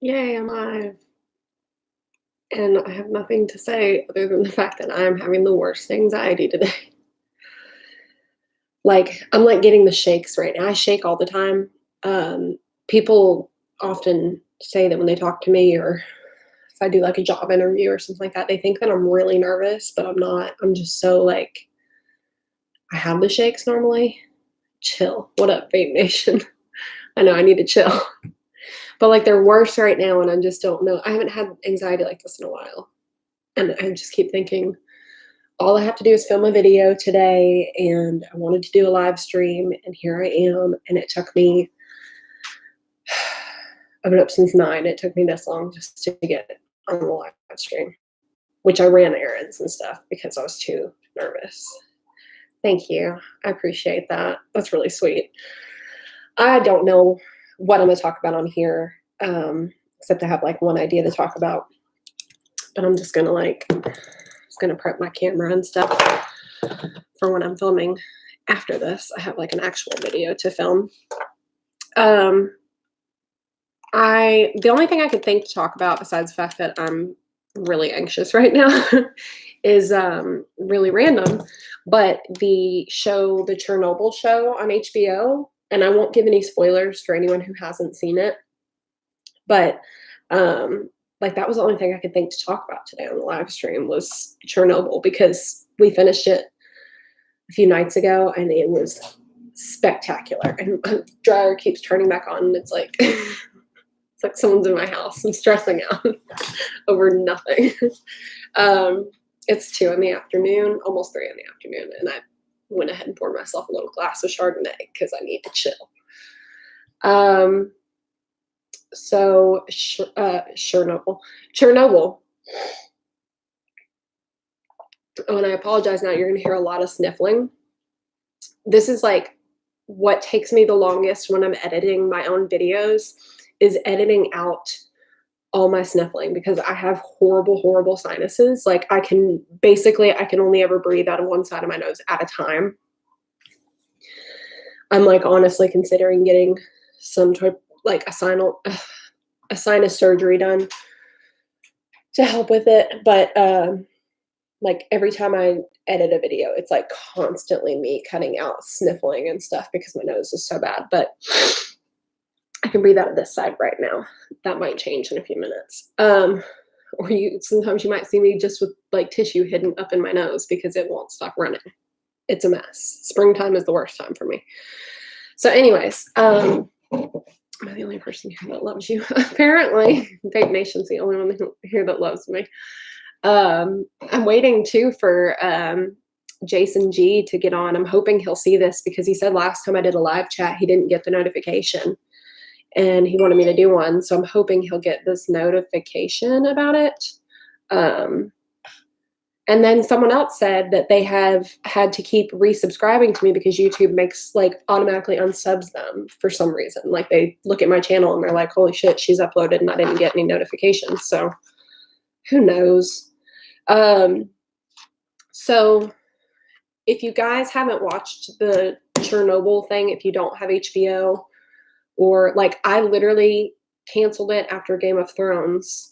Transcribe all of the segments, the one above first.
Yay, I'm live. And I have nothing to say other than the fact that I'm having the worst anxiety today. Like, I'm like getting the shakes right now. I shake all the time. People often say that when they talk to me or if I do like a job interview or something like that, they think that I'm really nervous, but I'm not. I'm just so like, I have the shakes normally. Chill. What up, Vape Nation? I know I need to chill. But like they're worse right now and I just don't know. I haven't had anxiety like this in a while. And I just keep thinking, all I have to do is film a video today, and I wanted to do a live stream, and here I am. And it took me, I've been up since 9. It took me this long just to get on the live stream, which I ran errands and stuff because I was too nervous. Thank you. I appreciate that. That's really sweet. I don't know what I'm going to talk about on here, except I have like one idea to talk about. But I'm just going to prep my camera and stuff for when I'm filming after this. I have like an actual video to film. The only thing I could think to talk about besides the fact that I'm really anxious right now is really random, but the Chernobyl show on HBO, and I won't give any spoilers for anyone who hasn't seen it, but like that was the only thing I could think to talk about today on the live stream was Chernobyl, because we finished it a few nights ago and it was spectacular. And my dryer keeps turning back on and it's like it's like someone's in my house. I'm stressing out over nothing. It's 2 in the afternoon, almost 3 in the afternoon, and I went ahead and poured myself a little glass of Chardonnay because I need to chill. So Chernobyl. Oh, and I apologize now. You're going to hear a lot of sniffling. This is like what takes me the longest when I'm editing my own videos is editing out all my sniffling, because I have horrible, horrible sinuses. Like I can only ever breathe out of one side of my nose at a time. I'm like honestly considering getting some type like a sinus surgery done to help with it. But like every time I edit a video, it's like constantly me cutting out sniffling and stuff because my nose is so bad. But I can breathe out of this side right now. That might change in a few minutes. Or sometimes you might see me just with like tissue hidden up in my nose because it won't stop running. It's a mess. Springtime is the worst time for me. So anyways, am I the only person here that loves you? Apparently, Vape Nation's the only one here that loves me. I'm waiting too for Jason G to get on. I'm hoping he'll see this because he said last time I did a live chat, he didn't get the notification and he wanted me to do one. So I'm hoping he'll get this notification about it. And then someone else said that they have had to keep resubscribing to me because YouTube makes like automatically unsubs them for some reason. Like they look at my channel and they're like, holy shit, she's uploaded and I didn't get any notifications. So who knows? So if you guys haven't watched the Chernobyl thing, if you don't have HBO, or like I literally canceled it after Game of Thrones.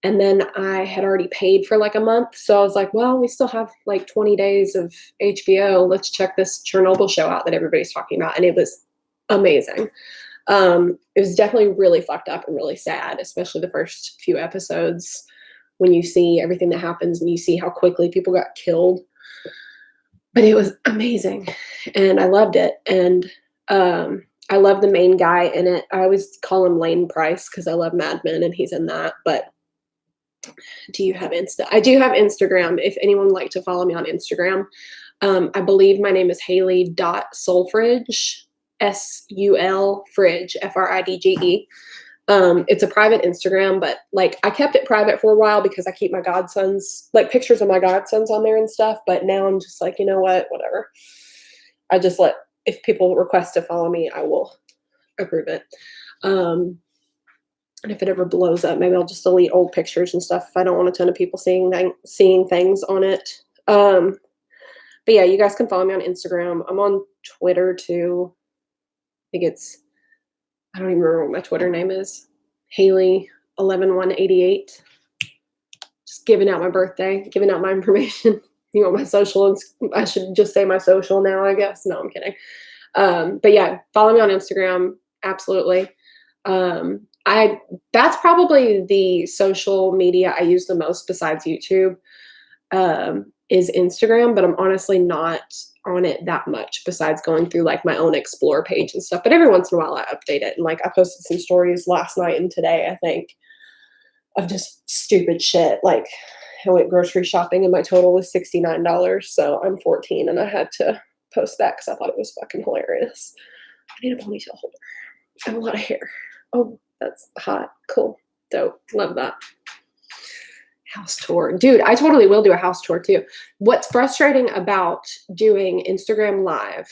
And then I had already paid for like a month. So I was like, well, we still have like 20 days of HBO. Let's check this Chernobyl show out that everybody's talking about. And it was amazing. It was definitely really fucked up and really sad, especially the first few episodes when you see everything that happens and you see how quickly people got killed. But it was amazing. And I loved it. And I love the main guy in it. I always call him Lane Price because I love Mad Men and he's in that. But do you have Insta? I do have Instagram. If anyone would like to follow me on Instagram, I believe my name is Haley.Sulfridge, S-U-L Fridge, F-R-I-D-G-E. It's a private Instagram, but like I kept it private for a while because I keep my godsons, like pictures of my godsons on there and stuff. But now I'm just like, you know what, whatever. I just if people request to follow me, I will approve it. And if it ever blows up, maybe I'll just delete old pictures and stuff if I don't want a ton of people seeing things on it. But yeah, you guys can follow me on Instagram. I'm on Twitter too. I don't even remember what my Twitter name is. Haley 11188. Just giving out my birthday, giving out my information. You want my social? I should just say my social now, I guess. No, I'm kidding. But yeah, follow me on Instagram. Absolutely. That's probably the social media I use the most besides YouTube, is Instagram, but I'm honestly not on it that much besides going through like my own explore page and stuff. But every once in a while I update it. And like I posted some stories last night and today, I think, of just stupid shit. Like I went grocery shopping and my total was $69. So I'm 14 and I had to post that because I thought it was fucking hilarious. I need a ponytail holder. I have a lot of hair. Oh, that's hot. Cool. Dope. Love that. House tour. Dude, I totally will do a house tour too. What's frustrating about doing Instagram Live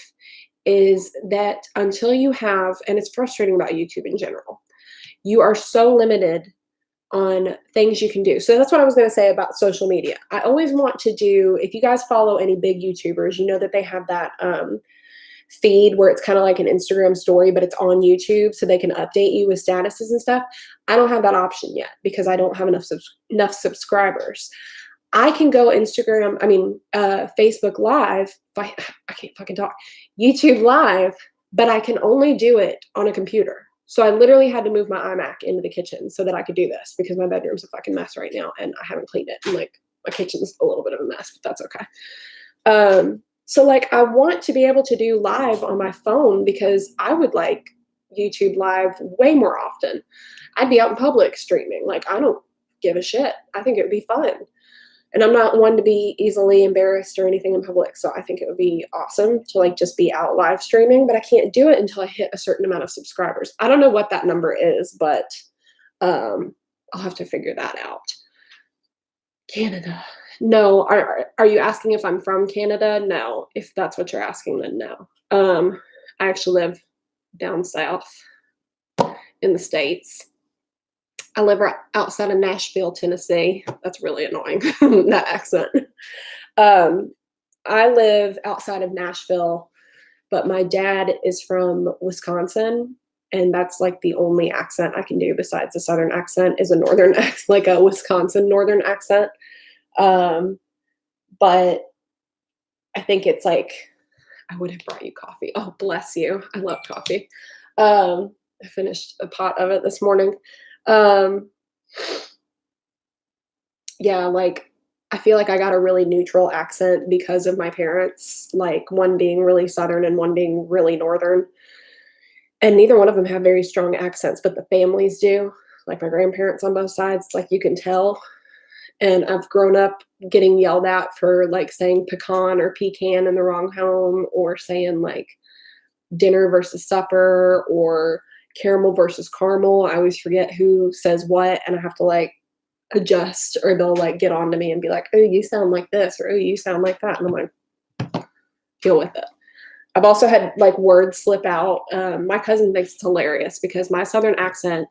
is that until you have, and it's frustrating about YouTube in general, you are so limited on things you can do. So that's what I was going to say about social media. I always want to do, if you guys follow any big YouTubers, you know that they have that feed where it's kind of like an Instagram story, but it's on YouTube so they can update you with statuses and stuff. I don't have that option yet because I don't have enough subscribers. I can go Facebook Live. I can't fucking talk. YouTube Live, but I can only do it on a computer. So I literally had to move my iMac into the kitchen so that I could do this because my bedroom's a fucking mess right now and I haven't cleaned it. And like my kitchen's a little bit of a mess, but that's okay. So like I want to be able to do live on my phone because I would like YouTube Live way more often. I'd be out in public streaming. Like I don't give a shit. I think it would be fun. And I'm not one to be easily embarrassed or anything in public. So I think it would be awesome to like just be out live streaming, but I can't do it until I hit a certain amount of subscribers. I don't know what that number is, but I'll have to figure that out. Canada. No. Are you asking if I'm from Canada? No. If that's what you're asking, then no. I actually live down south in the States. I live right outside of Nashville, Tennessee. That's really annoying, that accent. I live outside of Nashville, but my dad is from Wisconsin, and that's like the only accent I can do besides a Southern accent is a Northern accent, like a Wisconsin Northern accent. But I think it's like, I would have brought you coffee. Oh, bless you. I love coffee. I finished a pot of it this morning. Yeah, like I feel like I got a really neutral accent because of my parents, like one being really Southern and one being really Northern. And neither one of them have very strong accents, but the families do. Like my grandparents on both sides, like you can tell. And I've grown up getting yelled at for like saying pecan or pecan in the wrong home or saying like dinner versus supper or caramel versus caramel. I always forget who says what and I have to like adjust or they'll like get on to me and be like, oh, you sound like this or oh, you sound like that. And I'm like, deal with it. I've also had like words slip out. My cousin thinks it's hilarious because my Southern accent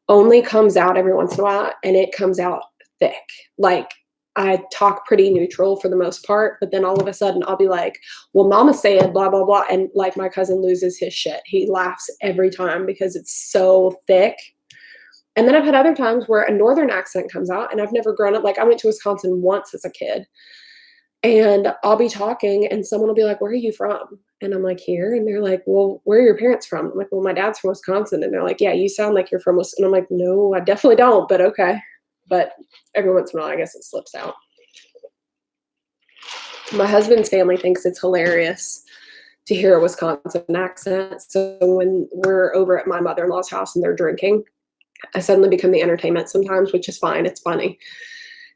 only comes out every once in a while and it comes out thick. Like I talk pretty neutral for the most part, but then all of a sudden I'll be like, well, mama said blah, blah, blah. And like my cousin loses his shit. He laughs every time because it's so thick. And then I've had other times where a Northern accent comes out and I've never grown up. Like I went to Wisconsin once as a kid and I'll be talking and someone will be like, where are you from? And I'm like, here. And they're like, well, where are your parents from? I'm like, well, my dad's from Wisconsin. And they're like, yeah, you sound like you're from Wisconsin. And I'm like, no, I definitely don't, but okay. But every once in a while, I guess it slips out. My husband's family thinks it's hilarious to hear a Wisconsin accent. So when we're over at my mother-in-law's house and they're drinking, I suddenly become the entertainment sometimes, which is fine. It's funny.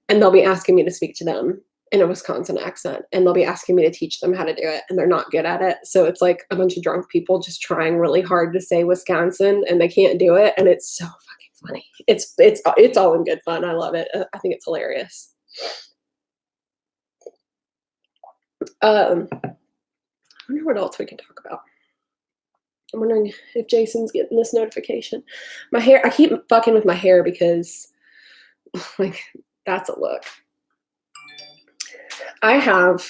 And they'll be asking me to speak to them in a Wisconsin accent. And they'll be asking me to teach them how to do it. And they're not good at it. So it's like a bunch of drunk people just trying really hard to say Wisconsin and they can't do it. And it's so fucking funny. It's all in good fun. I love it. I think it's hilarious. I wonder what else we can talk about. I'm wondering if Jason's getting this notification. My hair, I keep fucking with my hair because like that's a look. I have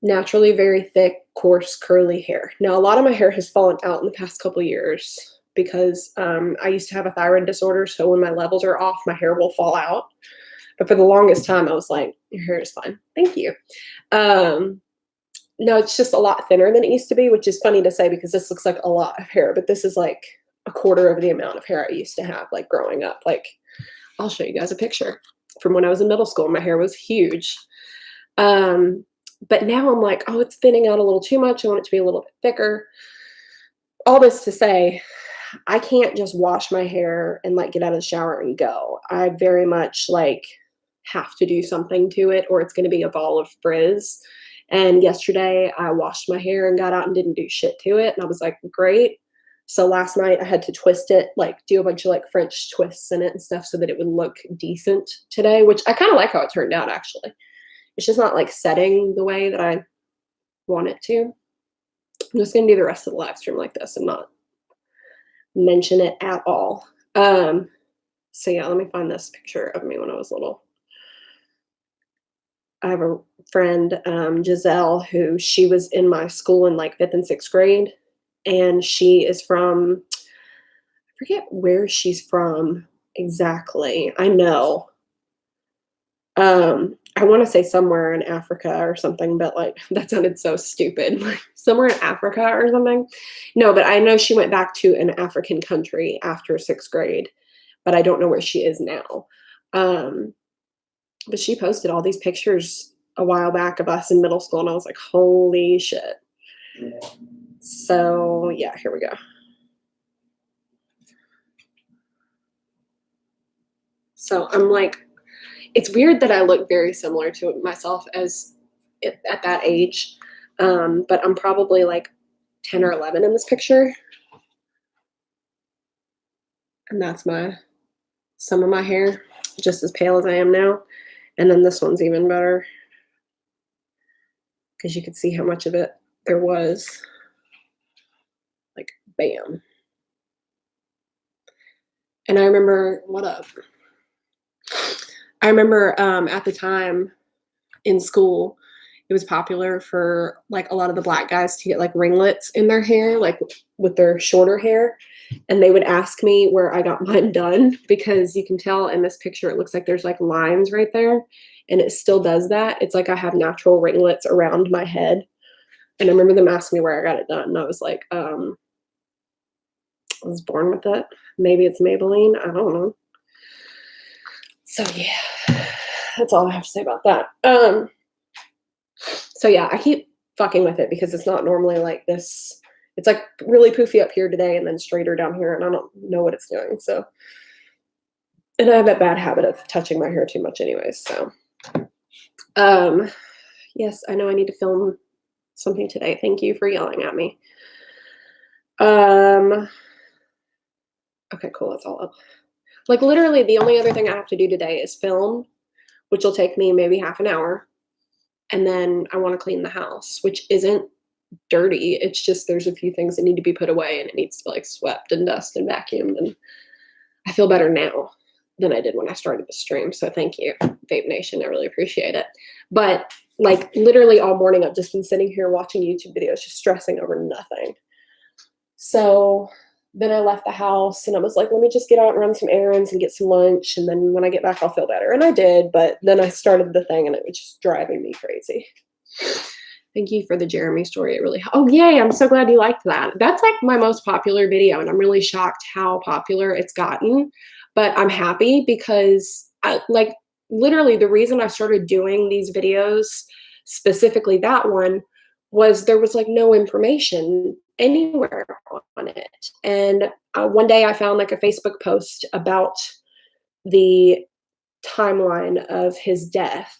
naturally very thick, coarse, curly hair. Now, a lot of my hair has fallen out in the past couple years because I used to have a thyroid disorder. So when my levels are off, my hair will fall out. But for the longest time, I was like, your hair is fine. Thank you. Um, no, it's just a lot thinner than it used to be, which is funny to say because this looks like a lot of hair, but this is like a quarter of the amount of hair I used to have, like growing up. Like, I'll show you guys a picture from when I was in middle school. My hair was huge. But now I'm like, oh, it's thinning out a little too much. I want it to be a little bit thicker. All this to say, I can't just wash my hair and like get out of the shower and go. I very much like have to do something to it or it's going to be a ball of frizz. And yesterday I washed my hair and got out and didn't do shit to it. And I was like, great. So last night I had to twist it, like do a bunch of like French twists in it and stuff so that it would look decent today, which I kind of like how it turned out actually. It's just not like setting the way that I want it to. I'm just going to do the rest of the live stream like this and not mention it at all. So yeah, let me find this picture of me when I was little. I have a friend, Giselle, who she was in my school in like 5th and 6th grade. And she is from, I forget where she's from exactly. I know. I want to say somewhere in Africa or something, but like that sounded so stupid. Like somewhere in Africa or something. No, but I know she went back to an African country after 6th grade, but I don't know where she is now. But she posted all these pictures a while back of us in middle school, and I was like, holy shit. So yeah, here we go. So I'm like, it's weird that I look very similar to myself as at that age, but I'm probably like 10 or 11 in this picture. And that's some of my hair, just as pale as I am now. And then this one's even better because you could see how much of it there was. Like, bam. And I remember, what up? I remember at the time in school, it was popular for like a lot of the black guys to get like ringlets in their hair, like with their shorter hair. And they would ask me where I got mine done because you can tell in this picture, it looks like there's like lines right there. And it still does that. It's like I have natural ringlets around my head. And I remember them asking me where I got it done. And I was like, I was born with it. Maybe it's Maybelline. I don't know. So yeah, that's all I have to say about that. So yeah, I keep fucking with it because it's not normally like this. It's like really poofy up here today and then straighter down here, and I don't know what it's doing. So, and I have that bad habit of touching my hair too much anyways. So, yes, I know I need to film something today. Thank you for yelling at me. Okay, cool. That's all up. Like literally the only other thing I have to do today is film, which will take me maybe half an hour. And then I want to clean the house, which isn't dirty. It's just there's a few things that need to be put away and it needs to be like swept and dusted and vacuumed. And I feel better now than I did when I started the stream. So thank you, Vape Nation. I really appreciate it. But like literally all morning, I've just been sitting here watching YouTube videos, just stressing over nothing. So then I left the house and I was like, let me just get out and run some errands and get some lunch. And then when I get back, I'll feel better. And I did, but then I started the thing and it was just driving me crazy. Thank you for the Jeremy story. It really, oh yay, I'm so glad you liked that. That's like my most popular video and I'm really shocked how popular it's gotten. But I'm happy because I like literally the reason I started doing these videos, specifically that one, was there was like no information anywhere on it. And one day I found like a Facebook post about the timeline of his death.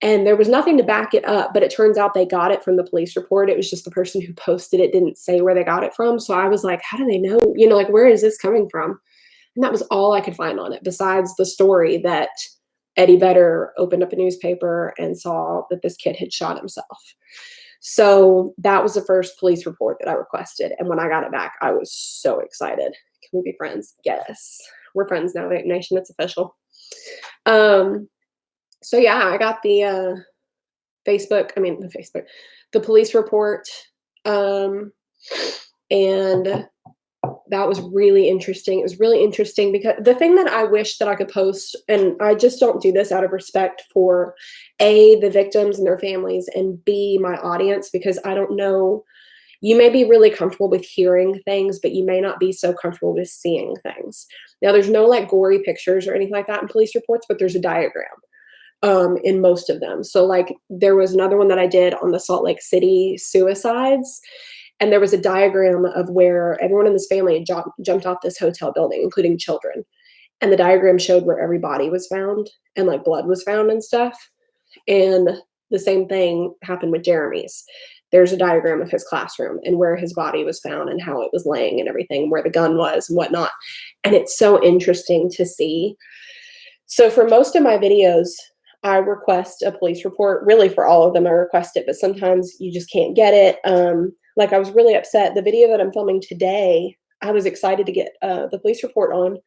And there was nothing to back it up, but it turns out they got it from the police report. It was just the person who posted it didn't say where they got it from. So I was like, how do they know? You know, like, where is this coming from? And that was all I could find on it, besides the story that Eddie Vedder opened up a newspaper and saw that this kid had shot himself. So that was the first police report that I requested. And when I got it back, I was so excited. Can we be friends? Yes. We're friends now, Vape Nation. It's official. So yeah, I got the the police report. And that was really interesting. It was really interesting because the thing that I wish that I could post, and I just don't do this out of respect for A, the victims and their families, and B, my audience, because I don't know, you may be really comfortable with hearing things, but you may not be so comfortable with seeing things. Now, there's no like gory pictures or anything like that in police reports, but there's a diagram in most of them. So like there was another one that I did on the Salt Lake City suicides, and there was a diagram of where everyone in this family had jumped off this hotel building, including children. And the diagram showed where every body was found and like blood was found and stuff. And the same thing happened with Jeremy's. There's a diagram of his classroom and where his body was found and how it was laying and everything, where the gun was and whatnot. And it's so interesting to see. So for most of my videos, I request a police report. Really, for all of them, I request it, but sometimes you just can't get it. Like I was really upset. The video that I'm filming today, I was excited to get the police report on,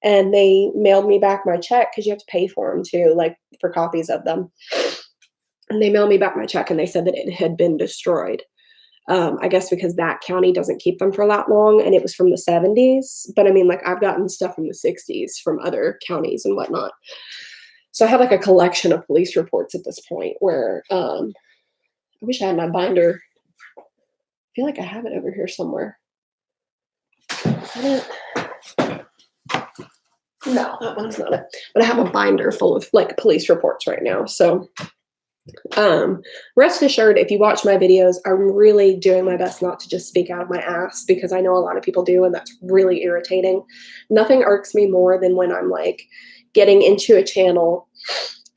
and they mailed me back my check because you have to pay for them too, like for copies of them. And they mailed me back my check, and they said that it had been destroyed. I guess because that county doesn't keep them for that long, and it was from the 70s. But I mean, like I've gotten stuff from the 60s from other counties and whatnot. So I have like a collection of police reports at this point where I wish I had my binder. I feel like I have it over here somewhere. No, that one's not it. But I have a binder full of like police reports right now. So rest assured, if you watch my videos, I'm really doing my best not to just speak out of my ass, because I know a lot of people do, and that's really irritating. Nothing irks me more than when I'm like getting into a channel,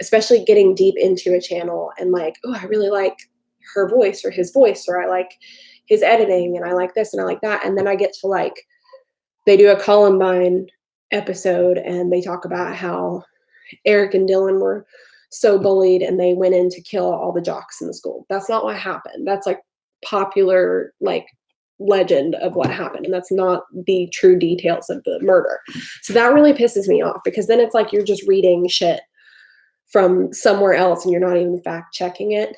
especially getting deep into a channel, and like, oh, I really like her voice or his voice, or I like his editing, and I like this and I like that. And then I get to like, they do a Columbine episode and they talk about how Eric and Dylan were so bullied and they went in to kill all the jocks in the school. That's not what happened. That's like popular, like legend of what happened. And that's not the true details of the murder. So that really pisses me off, because then it's like you're just reading shit from somewhere else and you're not even fact checking it.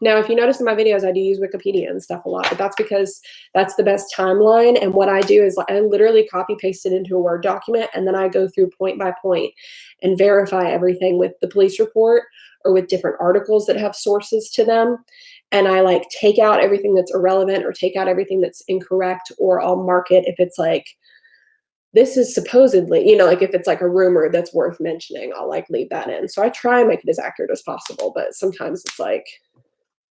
Now, if you notice in my videos, I do use Wikipedia and stuff a lot, but that's because that's the best timeline. And what I do is I literally copy paste it into a Word document, and then I go through point by point and verify everything with the police report or with different articles that have sources to them. And I like take out everything that's irrelevant or take out everything that's incorrect, or I'll mark it if it's like, this is supposedly, you know, like if it's like a rumor that's worth mentioning, I'll like leave that in. So I try and make it as accurate as possible, but sometimes it's like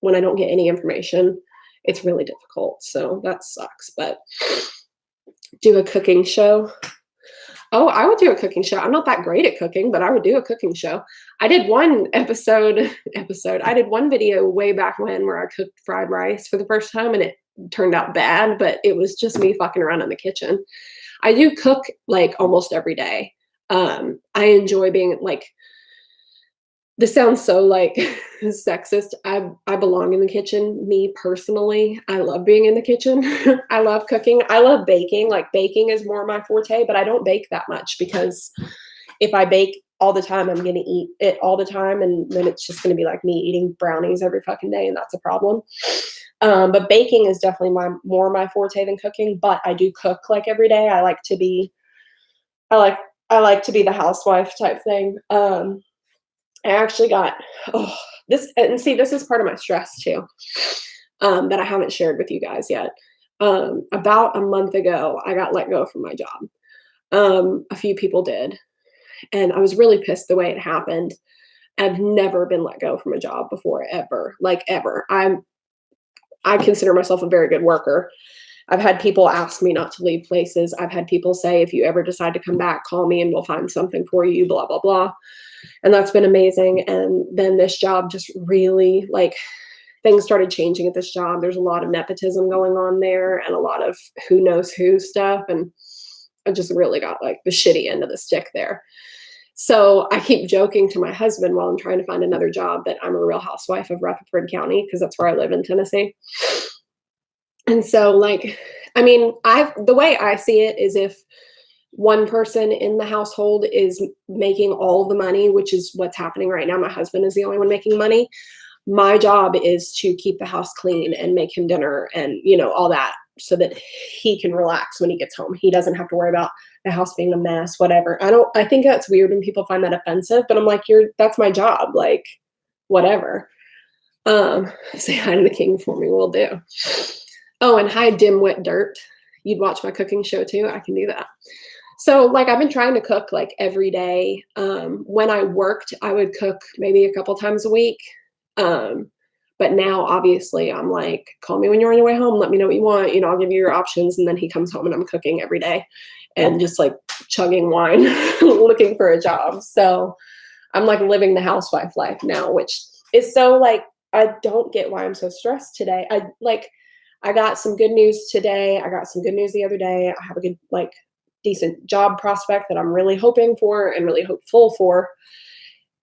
when I don't get any information, it's really difficult. So that sucks. But do a cooking show. Oh, I would do a cooking show. I'm not that great at cooking, but I would do a cooking show. I did one I did one video way back when where I cooked fried rice for the first time, and it turned out bad, but it was just me fucking around in the kitchen. I do cook like almost every day. I enjoy being like, this sounds so like sexist. I belong in the kitchen. Me personally, I love being in the kitchen. I love cooking. I love baking. Like baking is more my forte, but I don't bake that much, because if I bake all the time, I'm going to eat it all the time. And then it's just going to be like me eating brownies every fucking day. And that's a problem. But baking is definitely more my forte than cooking, but I do cook like every day. I like to be the housewife type thing. I actually got this, and see, this is part of my stress too, that I haven't shared with you guys yet. About a month ago, I got let go from my job. A few people did, and I was really pissed the way it happened. I've never been let go from a job before, ever, like ever. I consider myself a very good worker. I've had people ask me not to leave places. I've had people say, if you ever decide to come back, call me and we'll find something for you, blah, blah, blah. And that's been amazing. And then this job just really, like, things started changing at this job. There's a lot of nepotism going on there and a lot of who knows who stuff. And I just really got like the shitty end of the stick there. So I keep joking to my husband while I'm trying to find another job that I'm a real housewife of Rutherford County, because that's where I live in Tennessee. And so, like, I mean, the way I see it is, if one person in the household is making all the money, which is what's happening right now, my husband is the only one making money. My job is to keep the house clean and make him dinner and, you know, all that so that he can relax when he gets home. He doesn't have to worry about the house being a mess, whatever. I think that's weird when people find that offensive, but I'm like, that's my job. Like, whatever. Say hi to the king for me. Will do. Oh, and hi, Dimwit Dirt. You'd watch my cooking show too. I can do that. So like I've been trying to cook like every day. When I worked, I would cook maybe a couple times a week. But now obviously I'm like, call me when you're on your way home. Let me know what you want. You know, I'll give you your options. And then he comes home and I'm cooking every day and just like chugging wine, looking for a job. So I'm like living the housewife life now, which is so like, I don't get why I'm so stressed today. I got some good news today. I got some good news the other day. I have a good, like, decent job prospect that I'm really hoping for and really hopeful for.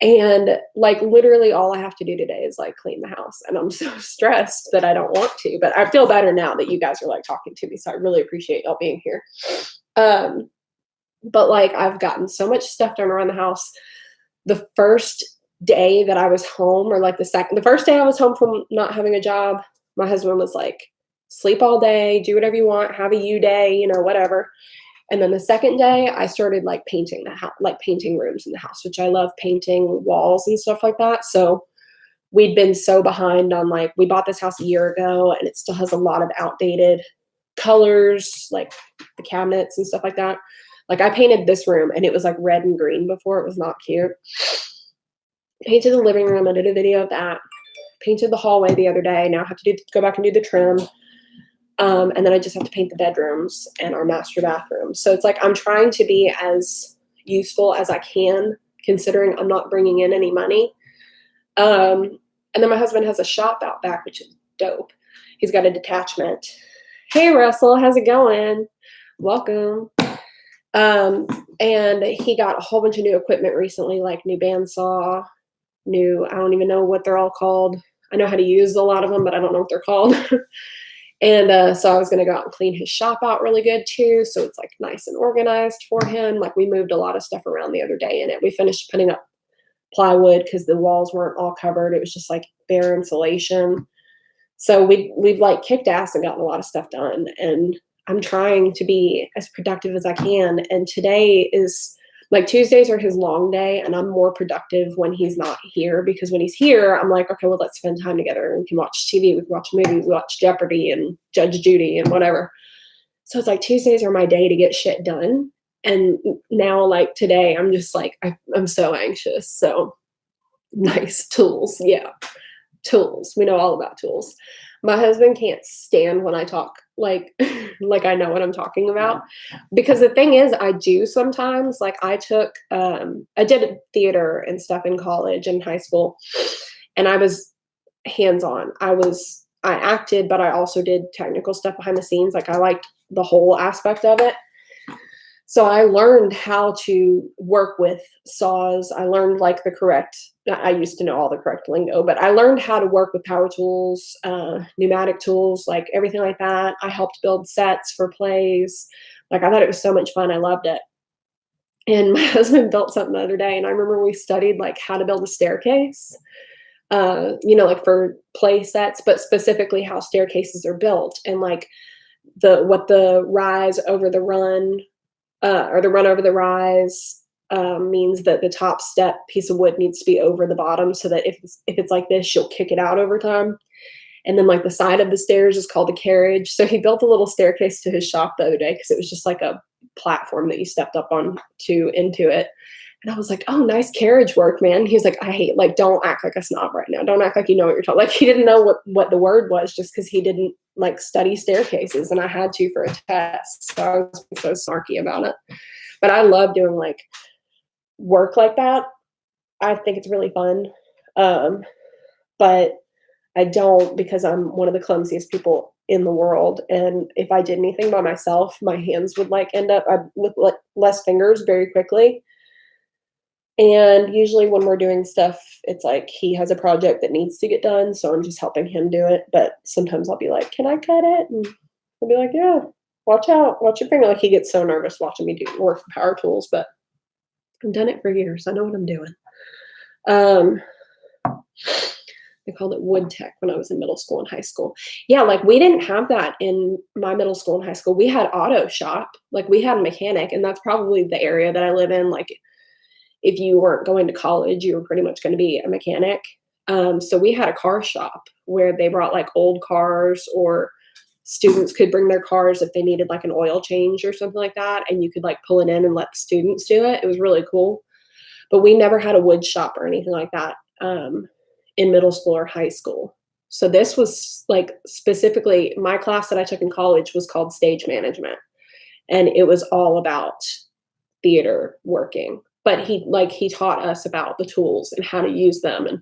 And like literally all I have to do today is like clean the house. And I'm so stressed that I don't want to, but I feel better now that you guys are like talking to me. So I really appreciate y'all being here. But like I've gotten so much stuff done around the house. The first day that I was home, or like the first day I was home from not having a job, my husband was like, sleep all day, do whatever you want, have a you day, you know, whatever. And then the second day I started like painting the house, like painting rooms in the house, which I love painting walls and stuff like that. So we'd been so behind on like, we bought this house a year ago and it still has a lot of outdated colors, like the cabinets and stuff like that. Like I painted this room and it was like red and green before. It was not cute. Painted the living room. I did a video of that. Painted the hallway the other day. Now I have to go back and do the trim. And then I just have to paint the bedrooms and our master bathroom. So it's like I'm trying to be as useful as I can, considering I'm not bringing in any money. And then my husband has a shop out back, which is dope. He's got a detachment. Hey, Russell, how's it going? Welcome. And he got a whole bunch of new equipment recently, like new bandsaw, I don't even know what they're all called. I know how to use a lot of them, but I don't know what they're called. And so I was going to go out and clean his shop out really good too. So it's like nice and organized for him. Like we moved a lot of stuff around the other day in it. We finished putting up plywood because the walls weren't all covered. It was just like bare insulation. So we've like kicked ass and gotten a lot of stuff done. And I'm trying to be as productive as I can. And today is like Tuesdays are his long day and I'm more productive when he's not here, because when he's here, I'm like, okay, well, let's spend time together and we can watch TV. We can watch movies, we watch Jeopardy and Judge Judy and whatever. So it's like Tuesdays are my day to get shit done. And now like today, I'm just like, I'm so anxious. So nice tools. Yeah. Tools. We know all about tools. My husband can't stand when I talk like like I know what I'm talking about, because the thing is I do sometimes. Like I did theater and stuff in college and high school, and I was hands-on. I acted, but I also did technical stuff behind the scenes. Like I liked the whole aspect of it. So I learned how to work with saws. I learned like I used to know all the correct lingo, but I learned how to work with power tools, pneumatic tools, like everything like that. I helped build sets for plays. Like I thought it was so much fun. I loved it. And my husband built something the other day, and I remember we studied like how to build a staircase, like for play sets, but specifically how staircases are built, and like what the rise over the run, or the run over the rise, means that the top step piece of wood needs to be over the bottom, so that if it's like this, she'll kick it out over time. And then like the side of the stairs is called a carriage. So he built a little staircase to his shop the other day because it was just like a platform that you stepped up on into it. And I was like, oh, nice carriage work, man. He was like, don't act like a snob right now. Don't act like you know what you're talking. Like he didn't know what the word was just because he didn't like study staircases, and I had to for a test. So I was so snarky about it. But I love doing like work like that. I think it's really fun. But I don't, because I'm one of the clumsiest people in the world. And if I did anything by myself, my hands would like end up with like less fingers very quickly. And usually when we're doing stuff, it's like he has a project that needs to get done, so I'm just helping him do it. But sometimes I'll be like, can I cut it? And he'll be like, yeah, watch out, watch your finger. Like he gets so nervous watching me do work with power tools, but I've done it for years. I know what I'm doing. They called it wood tech when I was in middle school and high school. Yeah, like we didn't have that in my middle school and high school. We had auto shop, like we had a mechanic, and that's probably the area that I live in. Like if you weren't going to college, you were pretty much going to be a mechanic. So we had a car shop where they brought like old cars, or students could bring their cars if they needed like an oil change or something like that, and you could like pull it in and let the students do it. It was really cool. But we never had a wood shop or anything like that in middle school or high school. So this was like specifically my class that I took in college was called stage management, and it was all about theater working. But he taught us about the tools and how to use them and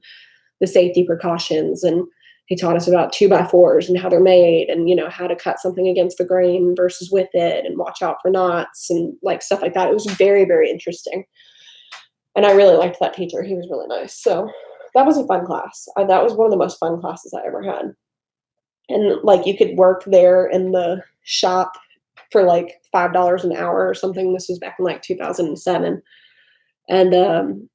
the safety precautions, and he taught us about 2x4s and how they're made, and how to cut something against the grain versus with it, and watch out for knots and like stuff like that. It was very, very interesting. And I really liked that teacher. He was really nice. So that was a fun class. That was one of the most fun classes I ever had. And like you could work there in the shop for like $5 an hour or something. This was back in like 2007. And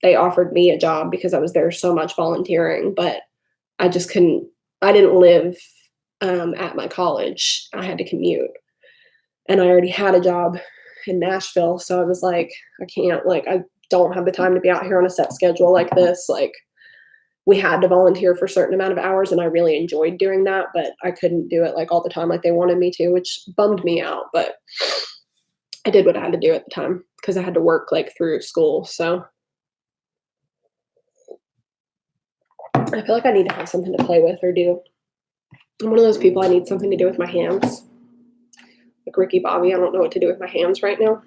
they offered me a job because I was there so much volunteering, but I just couldn't, I didn't live at my college. I had to commute. And I already had a job in Nashville. So I was like, I can't, like, I don't have the time to be out here on a set schedule like this. Like, we had to volunteer for a certain amount of hours, and I really enjoyed doing that, but I couldn't do it like all the time like they wanted me to, which bummed me out. But I did what I had to do at the time because I had to work like through school. So I feel like I need to have something to play with or do. I'm one of those people, I need something to do with my hands. Like Ricky Bobby, I don't know what to do with my hands right now.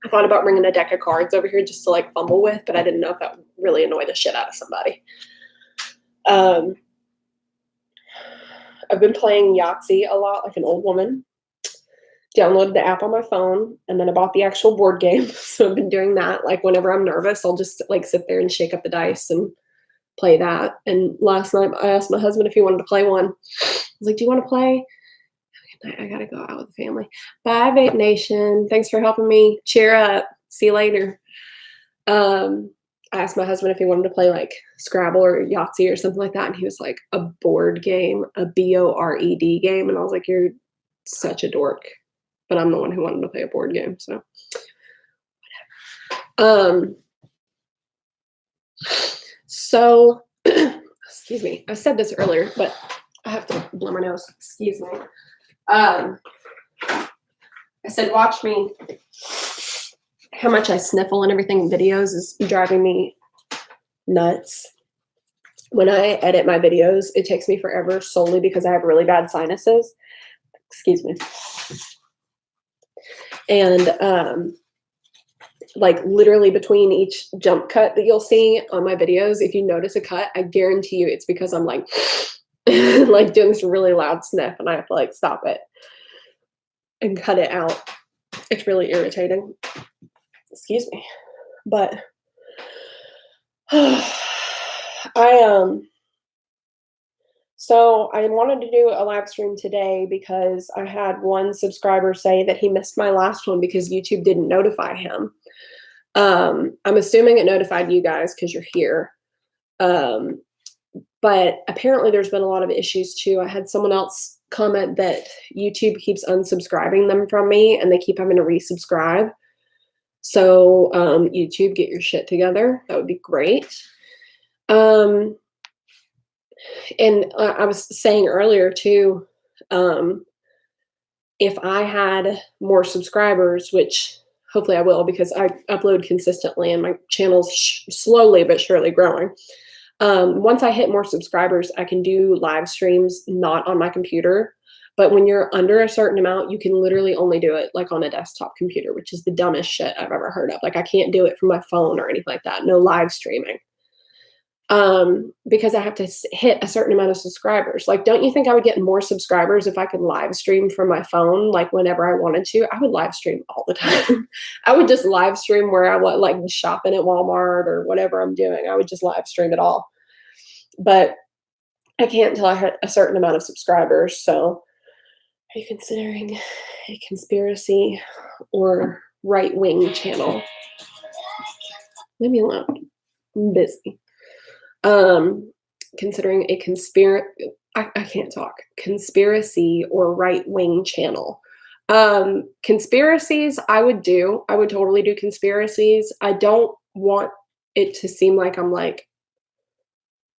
I thought about bringing a deck of cards over here just to like fumble with, but I didn't know if that would really annoy the shit out of somebody. I've been playing Yahtzee a lot, like an old woman. Downloaded the app on my phone, and then I bought the actual board game. So I've been doing that. Like whenever I'm nervous, I'll just like sit there and shake up the dice and play that. And last night I asked my husband if he wanted to play one. I was like, do you want to play? I gotta go out with the family. Bye, Vape Nation. Thanks for helping me. Cheer up. See you later. I asked my husband if he wanted to play like Scrabble or Yahtzee or something like that, and he was like, a board game, a bored game. And I was like, you're such a dork. But I'm the one who wanted to play a board game, so whatever. So excuse me. I said this earlier, but I have to blow my nose. Excuse me. I said, watch me. How much I sniffle and everything in videos is driving me nuts. When I edit my videos, it takes me forever solely because I have really bad sinuses. Excuse me. And like literally between each jump cut that you'll see on my videos, if you notice a cut, I guarantee you it's because I'm like like doing this really loud sniff, and I have to like stop it and cut it out. It's really irritating. Excuse me. But so I wanted to do a live stream today because I had one subscriber say that he missed my last one because YouTube didn't notify him. I'm assuming it notified you guys because you're here. But apparently there's been a lot of issues too. I had someone else comment that YouTube keeps unsubscribing them from me, and they keep having to resubscribe. So YouTube, get your shit together. That would be great. And I was saying earlier too, if I had more subscribers, which hopefully I will because I upload consistently and my channel's slowly but surely growing. Once I hit more subscribers, I can do live streams not on my computer. But when you're under a certain amount, you can literally only do it like on a desktop computer, which is the dumbest shit I've ever heard of. Like I can't do it from my phone or anything like that. No live streaming. Because I have to hit a certain amount of subscribers. Like, don't you think I would get more subscribers if I could live stream from my phone, like whenever I wanted to? I would live stream all the time. I would just live stream where I was like shopping at Walmart or whatever I'm doing. I would just live stream it all. But I can't until I hit a certain amount of subscribers. So are you considering a conspiracy or right-wing channel? Leave me alone. I'm busy. considering a I can't talk, conspiracy or right-wing channel. Conspiracies, I would totally do conspiracies. I don't want it to seem like I'm, like,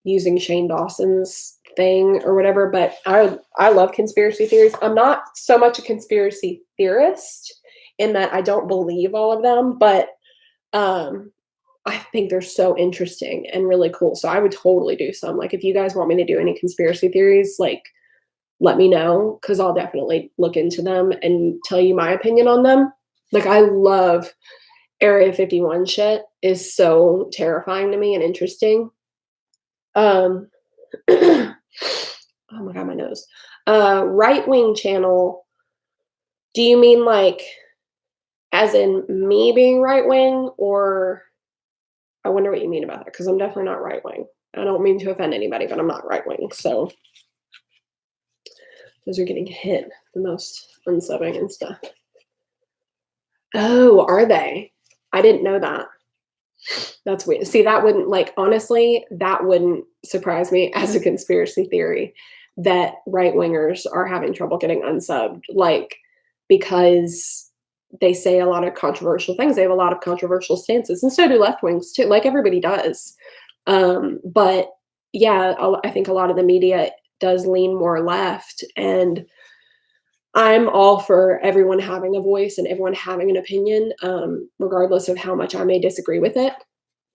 using Shane Dawson's thing or whatever, but I love conspiracy theories. I'm not so much a conspiracy theorist in that I don't believe all of them, but um, I think they're so interesting and really cool. So I would totally do some. Like if you guys want me to do any conspiracy theories, like let me know because I'll definitely look into them and tell you my opinion on them. Like I love Area 51 shit is so terrifying to me and interesting. Um oh my god, my nose. Right wing channel. Do you mean like as in me being right wing, or I wonder what you mean about that because I'm definitely not right wing. I don't mean to offend anybody, but I'm not right wing. So those are getting hit the most unsubbing and stuff. Oh, are they? I didn't know that. That's weird. See, that wouldn't like honestly, that wouldn't surprise me as a conspiracy theory that right wingers are having trouble getting unsubbed, like because they say a lot of controversial things. They have a lot of controversial stances, and so do left wings too. Like everybody does. But yeah, I think a lot of the media does lean more left, and I'm all for everyone having a voice and everyone having an opinion, regardless of how much I may disagree with it.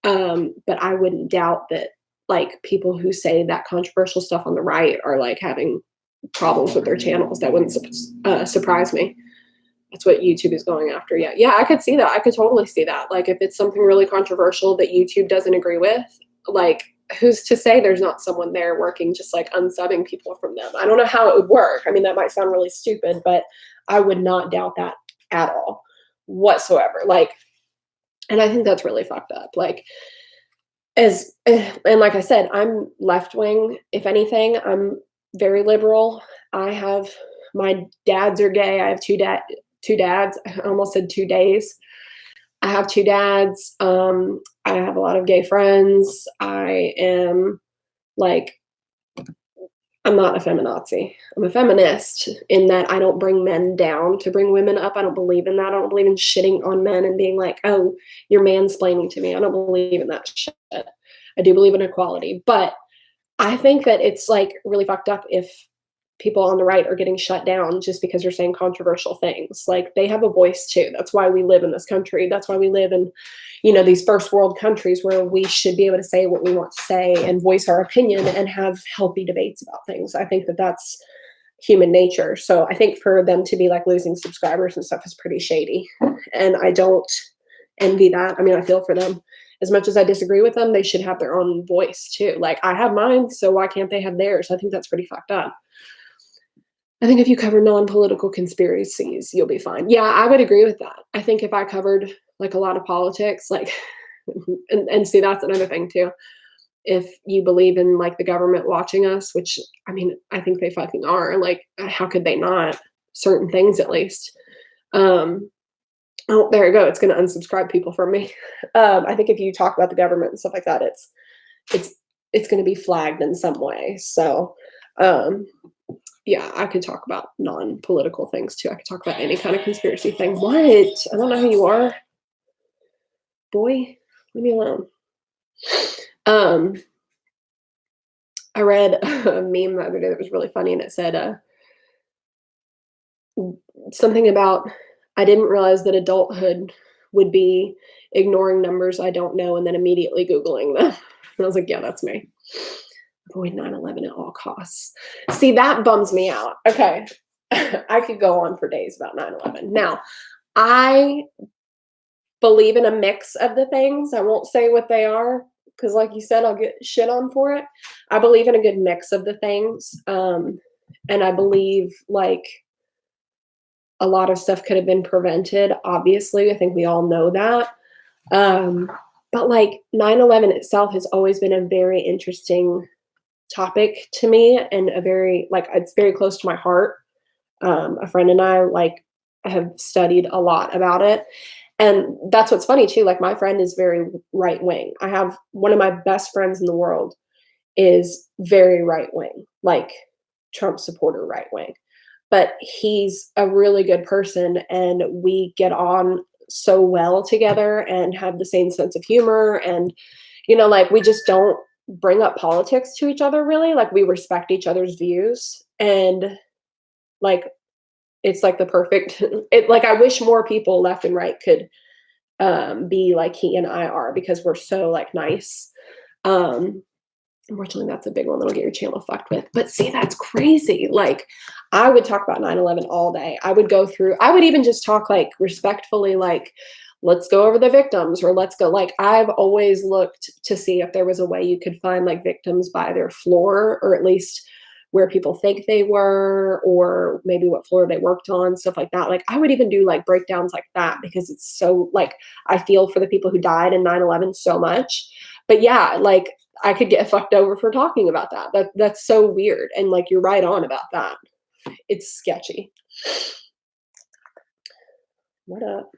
But I wouldn't doubt that like people who say that controversial stuff on the right are like having problems with their channels. That wouldn't surprise me. That's what YouTube is going after. Yeah. Yeah, I could see that. I could totally see that. Like if it's something really controversial that YouTube doesn't agree with, like who's to say there's not someone there working just like unsubbing people from them? I don't know how it would work. I mean, that might sound really stupid, but I would not doubt that at all whatsoever. Like, and I think that's really fucked up. Like, and like I said, I'm left wing. If anything, I'm very liberal. I have my dads are gay. I have two dads. I almost said 2 days. I have two dads. I have a lot of gay friends. I am like I'm not a feminazi. I'm a feminist in that I don't bring men down to bring women up. I don't believe in that. I don't believe in shitting on men and being like, oh, you're mansplaining to me. I don't believe in that shit. I do believe in equality. But I think that it's like really fucked up if people on the right are getting shut down just because you're saying controversial things. Like they have a voice too. That's why we live in this country. That's why we live in, these first world countries where we should be able to say what we want to say and voice our opinion and have healthy debates about things. I think that that's human nature. So I think for them to be like losing subscribers and stuff is pretty shady. And I don't envy that. I mean, I feel for them. As much as I disagree with them, they should have their own voice too. Like I have mine, so why can't they have theirs? I think that's pretty fucked up. I think if you cover non-political conspiracies, you'll be fine. Yeah, I would agree with that. I think if I covered like a lot of politics, like, and see, that's another thing too. If you believe in like the government watching us, which I mean, I think they fucking are, like, how could they not? Certain things at least. Oh, there you go. It's going to unsubscribe people from me. I think if you talk about the government and stuff like that, it's going to be flagged in some way. So, yeah, I could talk about non-political things too. I could talk about any kind of conspiracy thing. What? I don't know who you are. Boy, leave me alone. I read a meme the other day that was really funny, and it said something about I didn't realize that adulthood would be ignoring numbers I don't know and then immediately Googling them. And I was like, yeah, that's me. Avoid 9/11 at all costs. See, that bums me out. Okay. I could go on for days about 9/11. Now, I believe in a mix of the things. I won't say what they are because, like you said, I'll get shit on for it. I believe in a good mix of the things. And I believe like a lot of stuff could have been prevented. Obviously, I think we all know that. But like 9/11 itself has always been a very interesting topic to me and a very like it's very close to my heart. A friend and I like have studied a lot about it. And that's what's funny too. Like my friend is very right wing. I have one of my best friends in the world is very right wing, like Trump supporter right wing. But he's a really good person, and we get on so well together and have the same sense of humor. And, like we just don't bring up politics to each other really. Like we respect each other's views. And like, it's like the perfect, like I wish more people left and right could be like he and I are, because we're so like nice. Unfortunately, that's a big one that'll get your channel fucked with. But see, that's crazy. Like, I would talk about 9/11 all day. I would even just talk like respectfully, like, let's go over the victims, or let's go. Like, I've always looked to see if there was a way you could find like victims by their floor, or at least where people think they were, or maybe what floor they worked on, stuff like that. Like, I would even do like breakdowns like that, because it's so like, I feel for the people who died in 9/11 so much. But yeah, like, I could get fucked over for talking about that. That's so weird. And like, you're right on about that. It's sketchy. What up?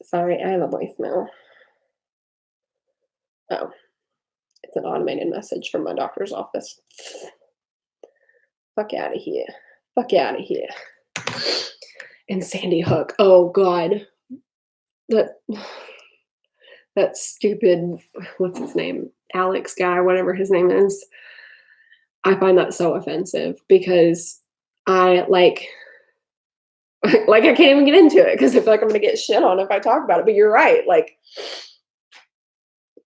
Sorry, I have a voicemail. Oh, it's an automated message from my doctor's office. Fuck out of here. Fuck out of here. And Sandy Hook. Oh God. That stupid, what's his name? Alex guy, whatever his name is. I find that so offensive, because I like I can't even get into it, because I feel like I'm gonna get shit on if I talk about it. But you're right. Like,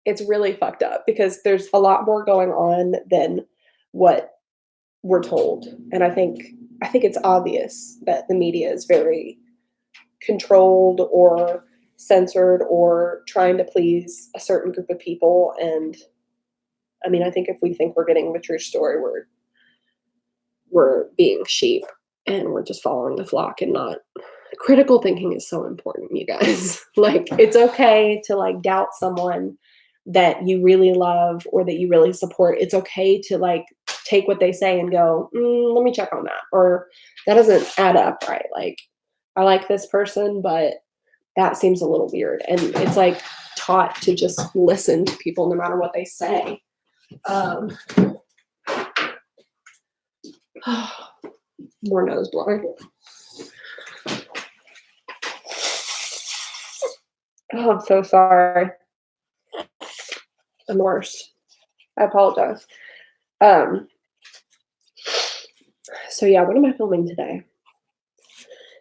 it's really fucked up, because there's a lot more going on than what we're told. And I think it's obvious that the media is very controlled or censored or trying to please a certain group of people. And I mean, I think if we think we're getting the true story, we're being sheep, and we're just following the flock and not. Critical thinking is so important, you guys. Like, it's okay to like doubt someone that you really love or that you really support. It's okay to like take what they say and go, let me check on that, or that doesn't add up right. Like, I like this person, but that seems a little weird. And it's like taught to just listen to people no matter what they say. More nose blowing. Oh, I'm so sorry. I'm the worst. I apologize. So yeah, what am I filming today?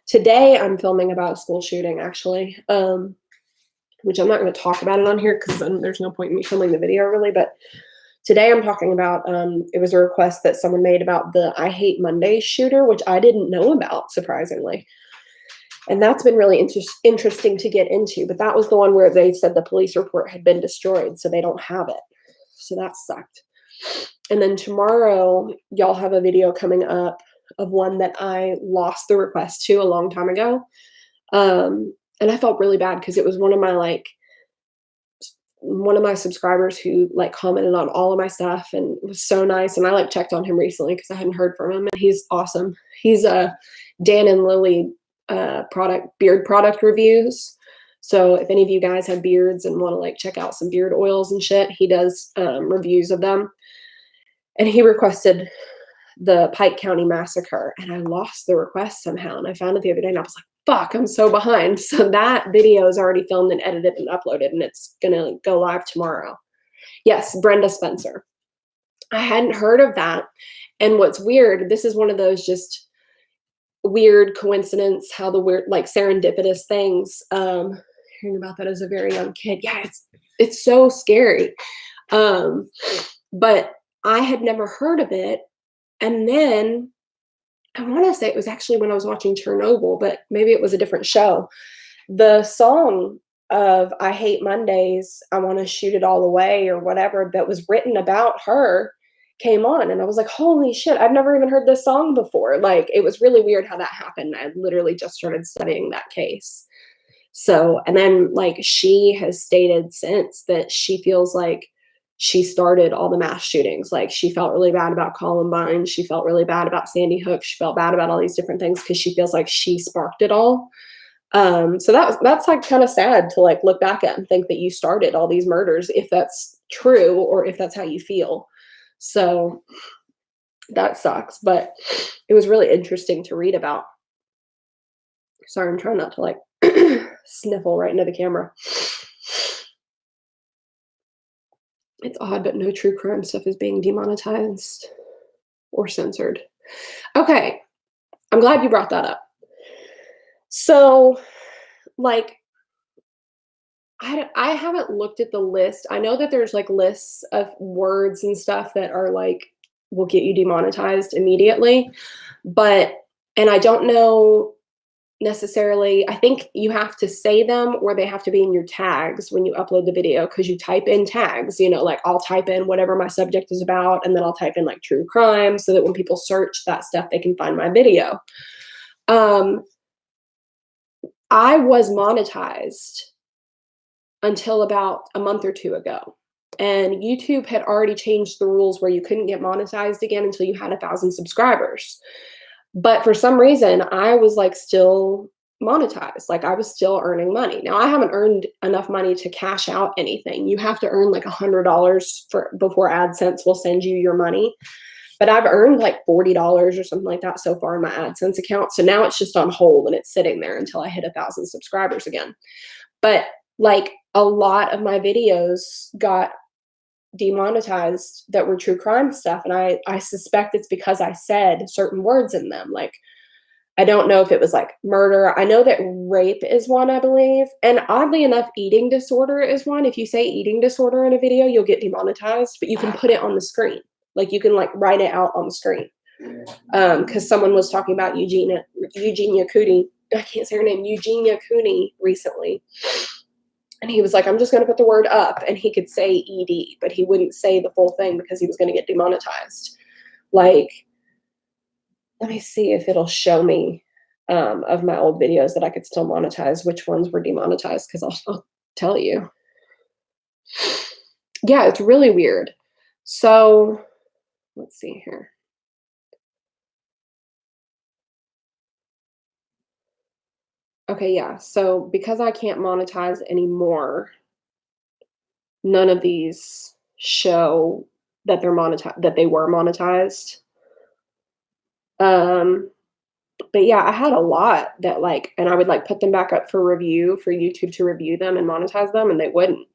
Today I'm filming about a school shooting, actually, which I'm not going to talk about it on here, because there's no point in me filming the video really. But today I'm talking about, it was a request that someone made about the I Hate Mondays shooter, which I didn't know about, surprisingly. And that's been really interesting to get into. But that was the one where they said the police report had been destroyed, so they don't have it. So that sucked. And then tomorrow, y'all have a video coming up of one that I lost the request to a long time ago. And I felt really bad, because it was one of my subscribers who like commented on all of my stuff, and it was so nice. And I like checked on him recently, because I hadn't heard from him, and he's awesome. He's Dan and Lily beard product reviews. So if any of you guys have beards and want to like check out some beard oils and shit, he does reviews of them. And he requested the Pike County Massacre, and I lost the request somehow. And I found it the other day, and I was like, fuck, I'm so behind. So that video is already filmed and edited and uploaded, and it's going to go live tomorrow. Yes, Brenda Spencer. I hadn't heard of that. And what's weird, this is one of those just weird coincidence, how the weird, like serendipitous things, hearing about that as a very young kid. Yeah, it's so scary. But I had never heard of it. And then I want to say it was actually when I was watching Chernobyl, but maybe it was a different show. The song of I Hate Mondays, I Want to Shoot It All Away, or whatever, that was written about her came on. And I was like, holy shit, I've never even heard this song before. Like, it was really weird how that happened. I literally just started studying that case. So, and then like she has stated since that she feels like she started all the mass shootings. Like, she felt really bad about Columbine. She felt really bad about Sandy Hook. She felt bad about all these different things, because she feels like she sparked it all. So that's like kind of sad to like look back at and think that you started all these murders, if that's true or if that's how you feel. So that sucks, but it was really interesting to read about. Sorry, I'm trying not to like sniffle right into the camera. It's odd, but no true crime stuff is being demonetized or censored. Okay, I'm glad you brought that up. So, like, I haven't looked at the list. I know that there's like lists of words and stuff that are like will get you demonetized immediately, but and I don't know necessarily. I think you have to say them or they have to be in your tags when you upload the video because you type in tags, like I'll type in whatever my subject is about and then I'll type in like true crime so that when people search that stuff they can find my video. I was monetized until about a month or two ago. And YouTube had already changed the rules where you couldn't get monetized again until you had 1,000 subscribers. But for some reason, I was like still monetized. Like I was still earning money. Now I haven't earned enough money to cash out anything. You have to earn like $100 before AdSense will send you your money. But I've earned like $40 or something like that so far in my AdSense account. So now it's just on hold and it's sitting there until I hit 1,000 subscribers again. But like a lot of my videos got demonetized that were true crime stuff. And I suspect it's because I said certain words in them. Like, I don't know if it was like murder. I know that rape is one, I believe. And oddly enough, eating disorder is one. If you say eating disorder in a video, you'll get demonetized, but you can put it on the screen. Like you can like write it out on the screen. Because someone was talking about Eugenia Cooney. I can't say her name, Eugenia Cooney recently. And he was like, I'm just going to put the word up. And he could say ED, but he wouldn't say the full thing because he was going to get demonetized. Like, let me see if it'll show me of my old videos that I could still monetize, which ones were demonetized, because I'll tell you. Yeah, it's really weird. So let's see here. Okay, yeah. So because I can't monetize anymore, none of these show that they're monetized, that they were monetized. But yeah, I had a lot that like, and I would like put them back up for review for YouTube to review them and monetize them, and they wouldn't,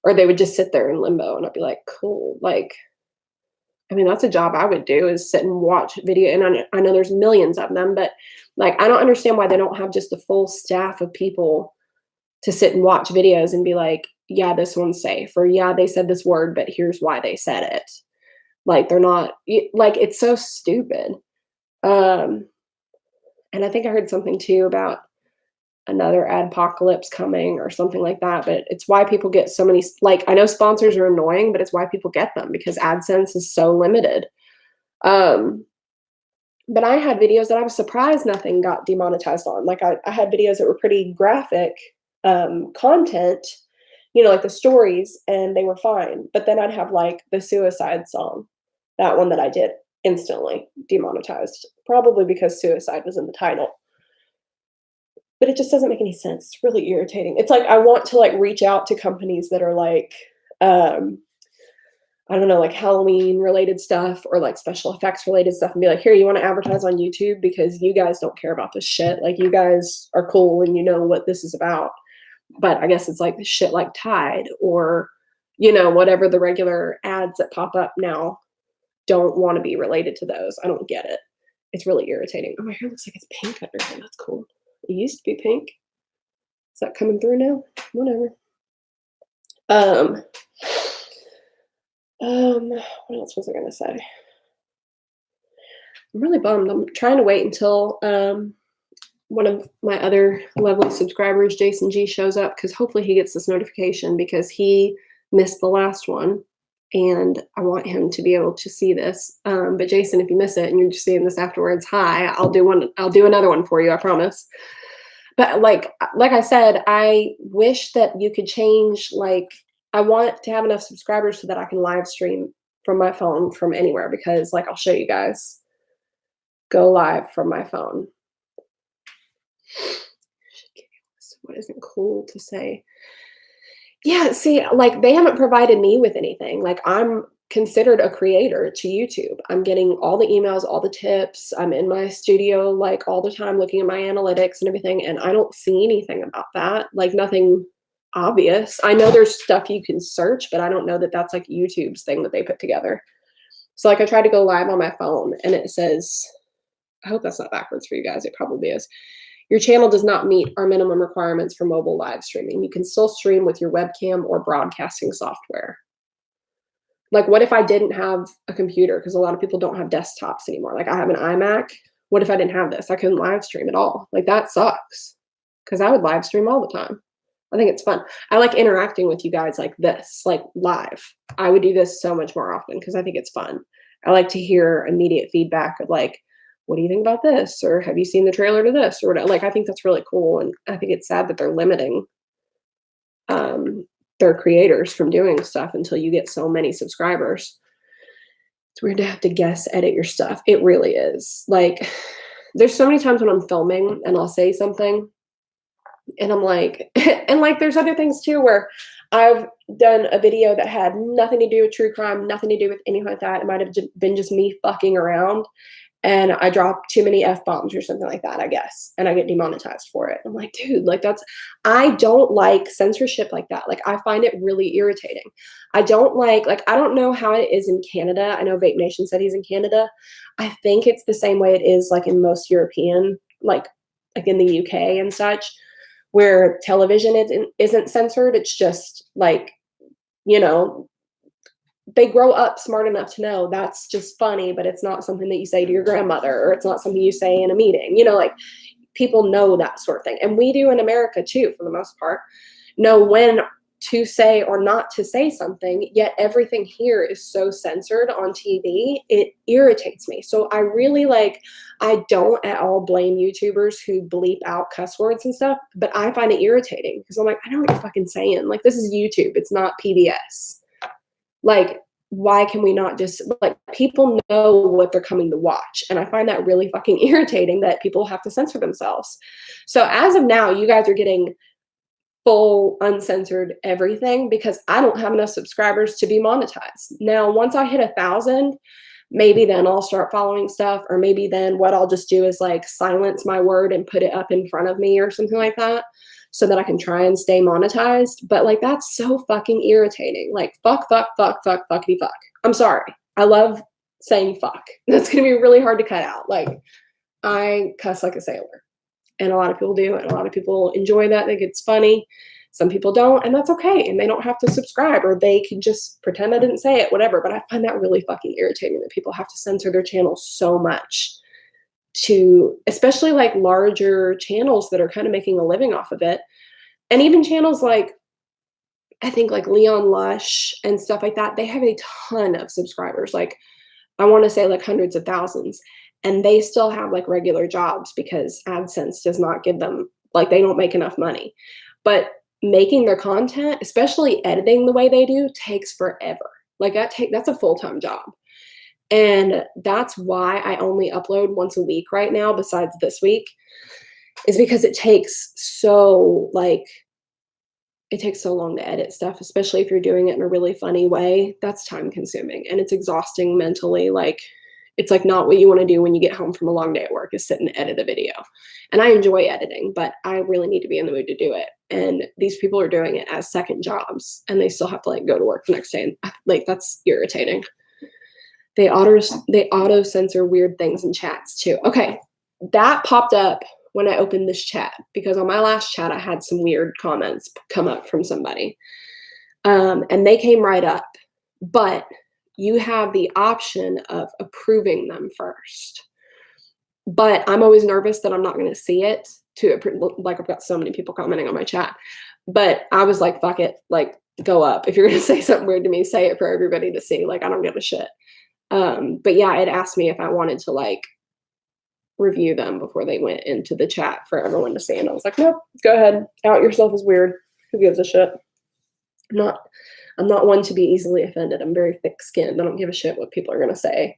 or they would just sit there in limbo, and I'd be like, cool. Like, I mean, that's a job I would do, is sit and watch video. And I know there's millions of them, but like, I don't understand why they don't have just a full staff of people to sit and watch videos and be like, yeah, this one's safe, or yeah, they said this word, but here's why they said it. Like, they're not, like, it's so stupid. And I think I heard something too about another adpocalypse coming or something like that. But it's why people get so many, like, I know sponsors are annoying, but it's why people get them because AdSense is so limited. But I had videos that I was surprised nothing got demonetized on. Like I had videos that were pretty graphic content, like the stories, and they were fine. But then I'd have like the suicide song, that one that I did instantly demonetized, probably because suicide was in the title. But it just doesn't make any sense. It's really irritating. It's like I want to like reach out to companies that are like, I don't know, like Halloween related stuff or like special effects related stuff and be like, here, you want to advertise on YouTube because you guys don't care about this shit. Like you guys are cool and you know what this is about. But I guess it's like shit like Tide or, whatever the regular ads that pop up now don't want to be related to those. I don't get it. It's really irritating. Oh, my hair looks like it's pink under here. That's cool. It used to be pink. Is that coming through now? Whatever. What else was I gonna say? I'm really bummed. I'm trying to wait until one of my other lovely subscribers, Jason G, shows up because hopefully he gets this notification because he missed the last one, and I want him to be able to see this. But Jason, if you miss it and you're just seeing this afterwards, hi, I'll do another one for you, I promise. But like I said, I wish that you could change, like, I want to have enough subscribers so that I can live stream from my phone from anywhere because, like, I'll show you guys. Go live from my phone. What isn't cool to say? Yeah, see, like, they haven't provided me with anything. Like, I'm considered a creator to YouTube. I'm getting all the emails, all the tips. I'm in my studio, like, all the time looking at my analytics and everything, and I don't see anything about that, like, nothing obvious. I know there's stuff you can search, but I don't know that that's, like, YouTube's thing that they put together. So, like, I tried to go live on my phone, and it says I hope that's not backwards for you guys, it probably is. Your channel does not meet our minimum requirements for mobile live streaming. You can still stream with your webcam or broadcasting software. Like, what if I didn't have a computer? Because a lot of people don't have desktops anymore. Like, I have an iMac. What if I didn't have this? I couldn't live stream at all. Like, that sucks. Because I would live stream all the time. I think it's fun. I like interacting with you guys like this, like live. I would do this so much more often because I think it's fun. I like to hear immediate feedback of like, what do you think about this? Or have you seen the trailer to this? Or whatever. Like, I think that's really cool. And I think it's sad that they're limiting um, their creators from doing stuff until you get so many subscribers. It's weird to have to guess edit your stuff. It really is. Like, there's so many times when I'm filming and I'll say something and I'm like, and like, there's other things too where I've done a video that had nothing to do with true crime, nothing to do with anything like that. It might have been just me fucking around and I drop too many F bombs or something like that, I guess, and I get demonetized for it. I'm like, dude, like I don't like censorship like that. Like, I find it really irritating. I don't like, I don't know how it is in Canada. I know Vape Nation said he's in Canada. I think it's the same way it is like in most European, like in the UK and such, where television isn't censored. It's just like, you know, they grow up smart enough to know that's just funny, but it's not something that you say to your grandmother, or it's not something you say in a meeting. You know, like people know that sort of thing. And we do in America too, for the most part, know when to say or not to say something, yet everything here is so censored on TV, it irritates me. So I don't at all blame YouTubers who bleep out cuss words and stuff, but I find it irritating because I'm like, I know what you're fucking saying. Like, this is YouTube, it's not PBS. Like, why can we not just like people know what they're coming to watch? And I find that really fucking irritating that people have to censor themselves. So as of now, you guys are getting full uncensored everything because I don't have enough subscribers to be monetized. Now, once I hit 1,000, maybe then I'll start following stuff, or maybe then what I'll just do is like silence my word and put it up in front of me or something like that so that I can try and stay monetized. But like, that's so fucking irritating. Like, fuckity fuck. I'm sorry. I love saying fuck. That's going to be really hard to cut out. Like, I cuss like a sailor. And a lot of people do, and a lot of people enjoy that. Think it's funny. Some people don't, and that's okay. And they don't have to subscribe, or they can just pretend I didn't say it, whatever. But I find that really fucking irritating that people have to censor their channel so much to, especially like larger channels that are kind of making a living off of it. And even channels like, I think like Leon Lush and stuff like that, they have a ton of subscribers. Like, I want to say like hundreds of thousands, and they still have like regular jobs because AdSense does not give them, like, they don't make enough money. But making their content, especially editing the way they do, takes forever. Like, that's a full-time job. And that's why I only upload once a week right now, besides this week, is because it takes so long to edit stuff, especially if you're doing it in a really funny way. That's time consuming and it's exhausting mentally. Like, it's like not what you want to do when you get home from a long day at work is sit and edit a video. And I enjoy editing, but I really need to be in the mood to do it. And these people are doing it as second jobs and they still have to like go to work the next day. And like, that's irritating. They auto censor weird things in chats too. Okay. That popped up when I opened this chat because on my last chat, I had some weird comments come up from somebody. And they came right up, but you have the option of approving them first. But I'm always nervous that I'm not going to see it like, I've got so many people commenting on my chat, but I was like, fuck it. Like, go up. If you're going to say something weird to me, say it for everybody to see. Like, I don't give a shit. But yeah, it asked me if I wanted to like review them before they went into the chat for everyone to see. And I was like, nope, go ahead. Out yourself as weird. Who gives a shit? I'm not one to be easily offended. I'm very thick skinned. I don't give a shit what people are going to say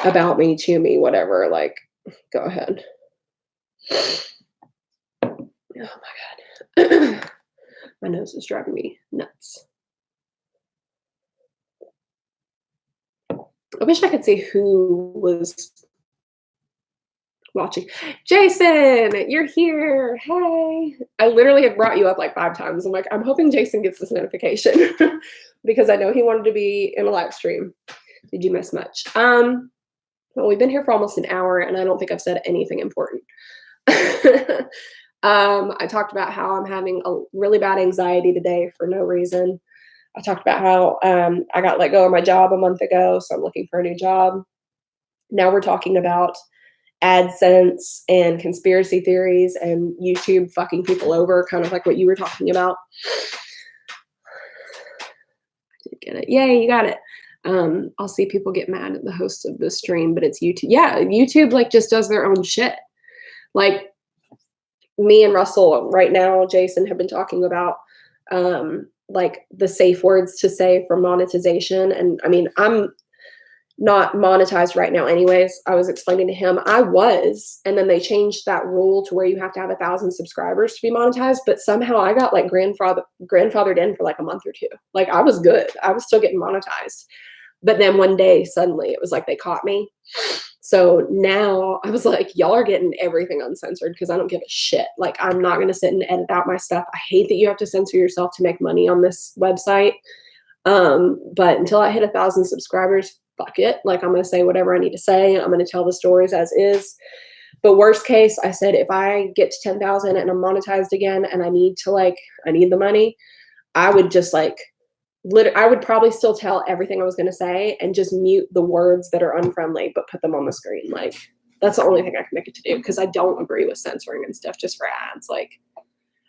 about me, to me, whatever. Like, go ahead. Oh my God. My nose is driving me nuts. I wish I could see who was watching. Jason, you're here. Hey. I literally have brought you up like 5 times. I'm like, I'm hoping Jason gets this notification because I know he wanted to be in a live stream. Did you miss much? Well, we've been here for almost an hour and I don't think I've said anything important. I talked about how I'm having a really bad anxiety today for no reason. I talked about how I got let go of my job a month ago, so I'm looking for a new job. Now we're talking about AdSense and conspiracy theories and YouTube fucking people over, kind of like what you were talking about. I did get it. Yay, you got it. I'll see people get mad at the host of the stream, but it's YouTube. Yeah, YouTube like just does their own shit. Like me and Russell right now, Jason, have been talking about like the safe words to say for monetization. And I mean, I'm not monetized right now anyways. I was explaining to him I was, and then they changed that rule to where you have to have 1,000 subscribers to be monetized, but somehow I got like grandfathered in for like a month or 2. Like I was good. I was still getting monetized. But then one day suddenly it was like they caught me. So now I was like, y'all are getting everything uncensored because I don't give a shit. Like I'm not going to sit and edit out my stuff. I hate that you have to censor yourself to make money on this website. But until I hit 1,000 subscribers, fuck it. Like I'm going to say whatever I need to say. I'm going to tell the stories as is. But worst case, I said, if I get to 10,000 and I'm monetized again and I need the money, I would just like, I would probably still tell everything I was going to say and just mute the words that are unfriendly, but put them on the screen. Like that's the only thing I can make it to do because I don't agree with censoring and stuff just for ads. Like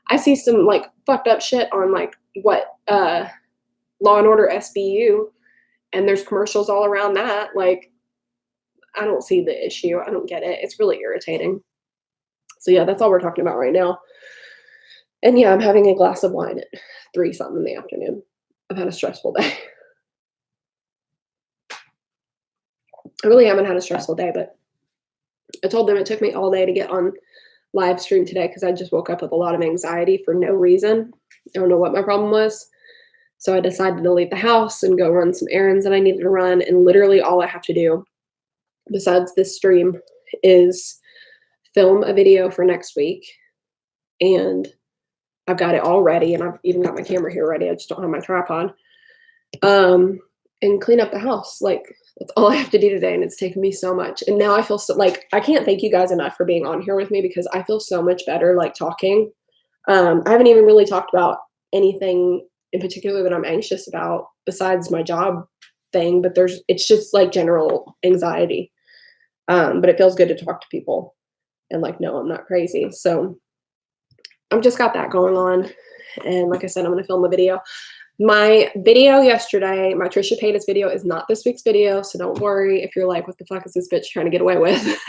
I see some like fucked up shit on like what, Law and Order SVU, and there's commercials all around that. Like, I don't see the issue. I don't get it. It's really irritating. So yeah, that's all we're talking about right now. And yeah, I'm having a glass of wine at 3-something in the afternoon. I've had a stressful day. I really haven't had a stressful day, but I told them it took me all day to get on live stream today because I just woke up with a lot of anxiety for no reason. I don't know what my problem was. So I decided to leave the house and go run some errands that I needed to run. And literally all I have to do besides this stream is film a video for next week. And I've got it all ready. And I've even got my camera here ready. I just don't have my tripod. And clean up the house. Like that's all I have to do today. And it's taken me so much. And now I feel so like, I can't thank you guys enough for being on here with me because I feel so much better like talking. I haven't even really talked about anything in particular that I'm anxious about besides my job thing, but it's just like general anxiety. But it feels good to talk to people and like, no, I'm not crazy. So I've just got that going on. And like I said, I'm going to film a video. My video yesterday, my Trisha Paytas video is not this week's video. So don't worry if you're like, what the fuck is this bitch trying to get away with?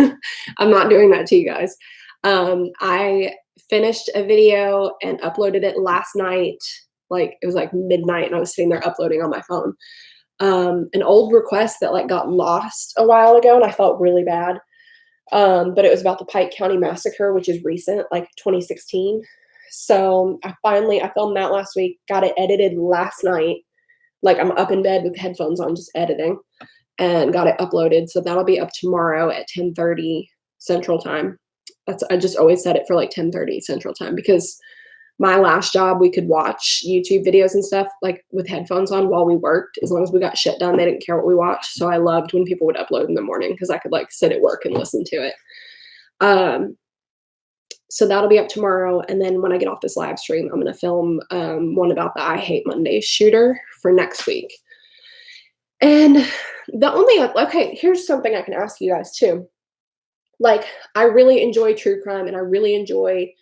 I'm not doing that to you guys. I finished a video and uploaded it last night. Like it was like midnight and I was sitting there uploading on my phone. An old request that like got lost a while ago and I felt really bad. But it was about the Pike County Massacre, which is recent, like 2016. So I filmed that last week, got it edited last night. Like I'm up in bed with headphones on, just editing and got it uploaded. So that'll be up tomorrow at 10:30 Central Time. I just always set it for like 10:30 Central Time because my last job, we could watch YouTube videos and stuff like with headphones on while we worked. As long as we got shit done, they didn't care what we watched. So I loved when people would upload in the morning because I could like sit at work and listen to it. So that'll be up tomorrow. And then when I get off this live stream, I'm going to film one about the I Hate Mondays shooter for next week. And here's something I can ask you guys too. Like, I really enjoy true crime and I really enjoy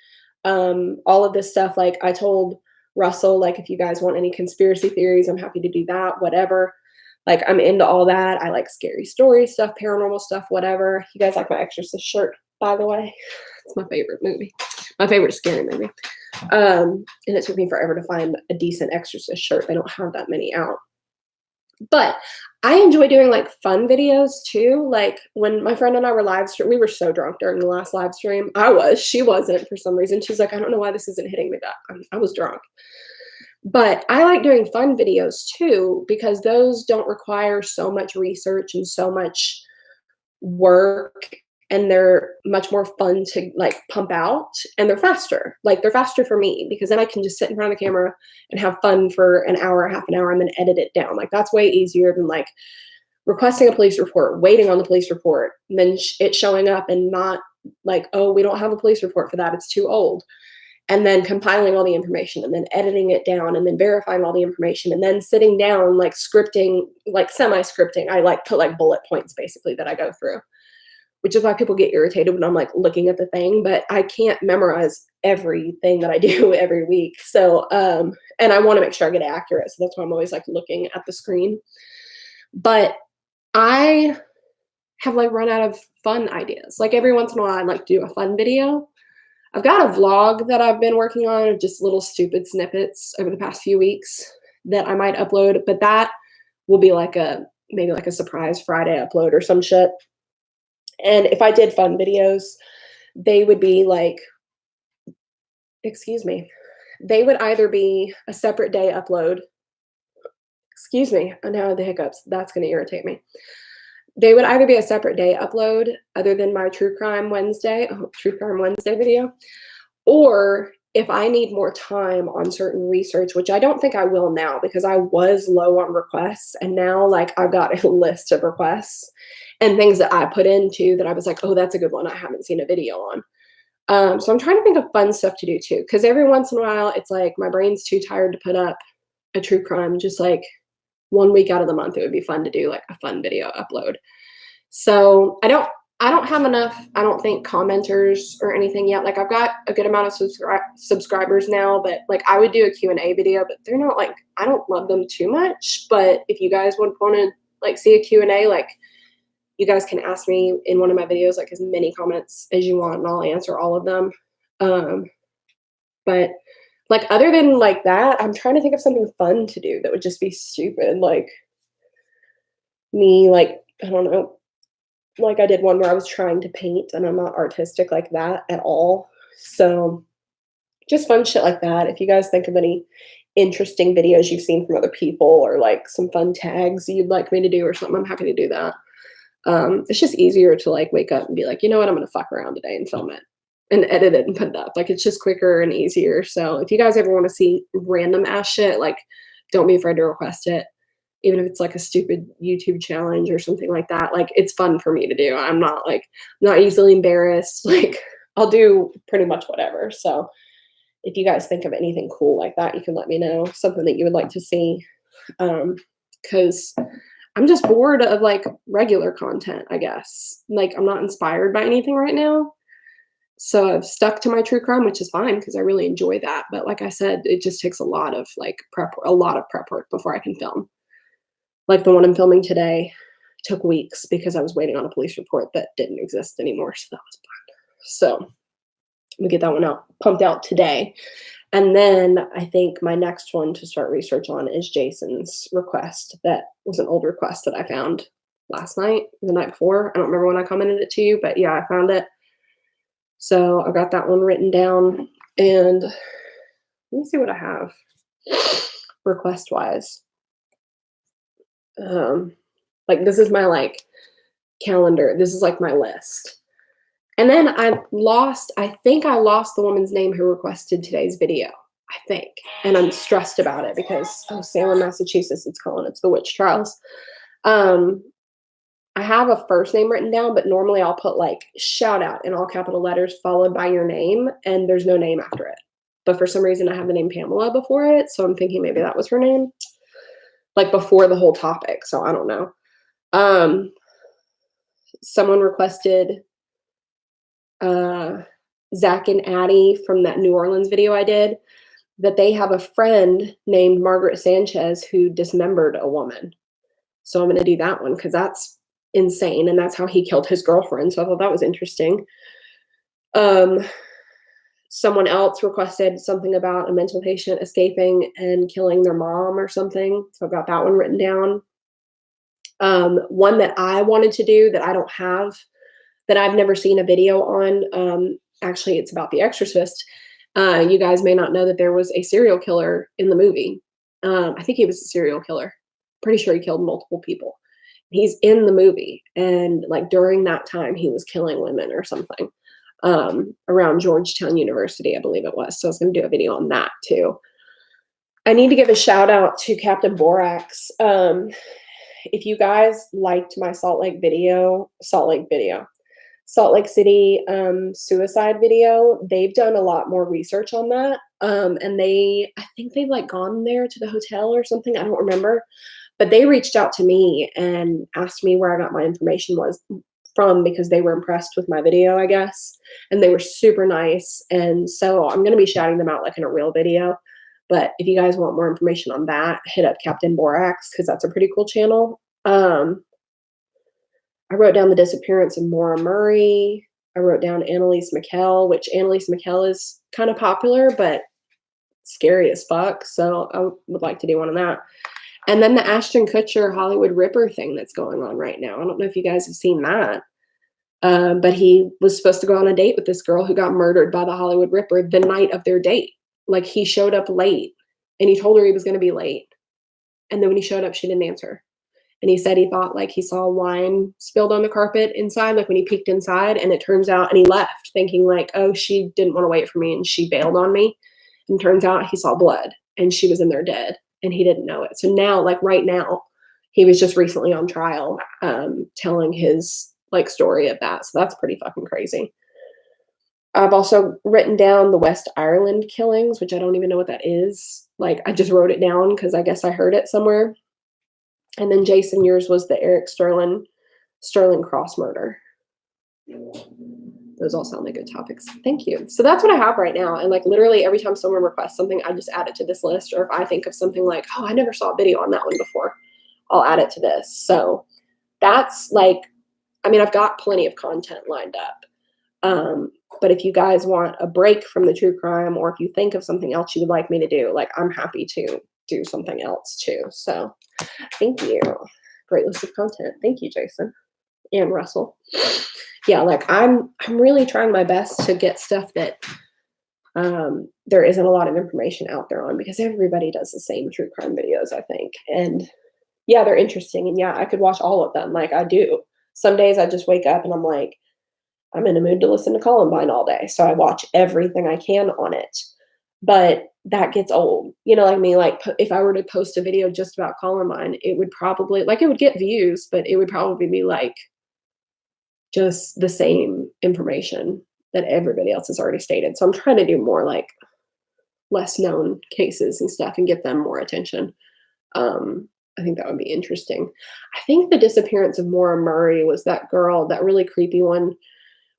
all of this stuff. Like I told Russell, like, if you guys want any conspiracy theories, I'm happy to do that, whatever. Like I'm into all that. I like scary story stuff, paranormal stuff, whatever. You guys like my Exorcist shirt, by the way. It's my favorite movie, my favorite scary movie. And it took me forever to find a decent Exorcist shirt. They don't have that many out. But I enjoy doing like fun videos too. Like when my friend and I were live stream, we were so drunk during the last live stream. She wasn't for some reason. She's like, I don't know why this isn't hitting me that I was drunk. But I like doing fun videos too because those don't require so much research and so much work, and they're much more fun to like pump out, and they're faster. Like they're faster for me because then I can just sit in front of the camera and have fun for an hour, half an hour, and then edit it down. Like that's way easier than like requesting a police report, waiting on the police report, and then it showing up and not like, oh, we don't have a police report for that. It's too old. And then compiling all the information and then editing it down and then verifying all the information and then sitting down, like scripting, like semi scripting. I like put like bullet points basically that I go through, which is why people get irritated when I'm like looking at the thing, but I can't memorize everything that I do every week. So, and I want to make sure I get accurate. So that's why I'm always like looking at the screen. But I have like run out of fun ideas. Like every once in a while, I like do a fun video. I've got a vlog that I've been working on of just little stupid snippets over the past few weeks that I might upload, but that will be like maybe like a surprise Friday upload or some shit. And if I did fun videos, they would be like, excuse me, they would either be a separate day upload. Excuse me, I now have the hiccups. That's going to irritate me. They would either be a separate day upload other than my True Crime Wednesday video, or if I need more time on certain research, which I don't think I will now because I was low on requests, and now like I've got a list of requests and things that I put into that I was like, oh, that's a good one I haven't seen a video on. So I'm trying to think of fun stuff to do too, because every once in a while it's like my brain's too tired to put up a true crime. Just like 1 week out of the month, it would be fun to do like a fun video upload. So I don't have enough, I don't think, commenters or anything yet. Like I've got a good amount of subscribers now, but like I would do a Q&A video, but they're not like, I don't love them too much. But if you guys would want to like see a Q&A, like you guys can ask me in one of my videos, like as many comments as you want and I'll answer all of them. But like other than like that, I'm trying to think of something fun to do that would just be stupid. Like me, like, I don't know, like I did one where I was trying to paint and I'm not artistic like that at all. So just fun shit like that. If you guys think of any interesting videos you've seen from other people or like some fun tags you'd like me to do or something, I'm happy to do that. It's just easier to like wake up and be like, you know what, I'm going to fuck around today and film it and edit it and put it up. Like it's just quicker and easier. So if you guys ever want to see random ass shit, like don't be afraid to request it. Even if it's like a stupid YouTube challenge or something like that, like it's fun for me to do. I'm not easily embarrassed. Like I'll do pretty much whatever. So if you guys think of anything cool like that, you can let me know, something that you would like to see. Cause I'm just bored of like regular content, I guess. Like I'm not inspired by anything right now. So I've stuck to my true crime, which is fine because I really enjoy that. But like I said, it just takes a lot of prep work before I can film. Like the one I'm filming today took weeks because I was waiting on a police report that didn't exist anymore. So that was fun. So we get that one pumped out today. And then I think my next one to start research on is Jason's request. That was an old request that I found last night, the night before. I don't remember when I commented it to you, but yeah, I found it. So I got that one written down. And let me see what I have request wise. Like this is my like calendar. This is like my list. And then I think I lost the woman's name who requested today's video, I think. And I'm stressed about it because, Salem, Massachusetts, it's the witch trials. I have a first name written down, but normally I'll put like shout out in all capital letters followed by your name, and there's no name after it. But for some reason I have the name Pamela before it, so I'm thinking maybe that was her name. Like before the whole topic, so I don't know. Someone requested Zach and Addie from that New Orleans video I did, that they have a friend named Margaret Sanchez who dismembered a woman. So I'm going to do that one because that's insane, and that's how he killed his girlfriend. So I thought that was interesting. Someone else requested something about a mental patient escaping and killing their mom or something. So I've got that one written down. One that I wanted to do that I don't have, that I've never seen a video on. Actually, it's about The Exorcist. You guys may not know that there was a serial killer in the movie. I think he was a serial killer. Pretty sure he killed multiple people. He's in the movie, and like during that time, he was killing women or something around Georgetown University, I believe it was. So I was going to do a video on that too. I need to give a shout out to Captain Borax. If you guys liked my Salt Lake City suicide video, they've done a lot more research on that. And I think they've like gone there to the hotel or something. I don't remember. But they reached out to me and asked me where I got my information was from because they were impressed with my video, I guess. And they were super nice. And so I'm going to be shouting them out like in a real video. But if you guys want more information on that, hit up Captain Borax because that's a pretty cool channel. I wrote down the disappearance of Maura Murray. I wrote down Annalise McKell, which Annalise McKell is kind of popular, but scary as fuck. So I would like to do one on that. And then the Ashton Kutcher Hollywood Ripper thing that's going on right now. I don't know if you guys have seen that. But he was supposed to go on a date with this girl who got murdered by the Hollywood Ripper the night of their date. Like he showed up late and he told her he was going to be late. And then when he showed up, she didn't answer. And he said he thought like he saw wine spilled on the carpet inside, like when he peeked inside, and it turns out, and he left thinking like, oh, she didn't want to wait for me and she bailed on me. And turns out he saw blood and she was in there dead and he didn't know it. So now, like right now, he was just recently on trial telling his like story of that. So that's pretty fucking crazy. I've also written down the West Ireland killings, which I don't even know what that is. Like I just wrote it down because I guess I heard it somewhere. And then Jason, yours was the Eric Sterling Cross murder. Those all sound like good topics. Thank you. So that's what I have right now. And like literally every time someone requests something, I just add it to this list. Or if I think of something like, oh, I never saw a video on that one before, I'll add it to this. So that's like, I mean, I've got plenty of content lined up. But if you guys want a break from the true crime, or if you think of something else you would like me to do, like I'm happy to do something else too. So thank you. Great list of content. Thank you, Jason and Russell. Yeah, like I'm really trying my best to get stuff that there isn't a lot of information out there on, because everybody does the same true crime videos, I think. And yeah, they're interesting. And yeah, I could watch all of them. Like I do. Some days I just wake up and I'm like, I'm in a mood to listen to Columbine all day. So I watch everything I can on it. But that gets old. You know, like me, like if I were to post a video just about Columbine, it would probably, like it would get views, but it would probably be like just the same information that everybody else has already stated. So I'm trying to do more like less known cases and stuff and get them more attention. I think that would be interesting. I think the disappearance of Maura Murray was that girl, that really creepy one,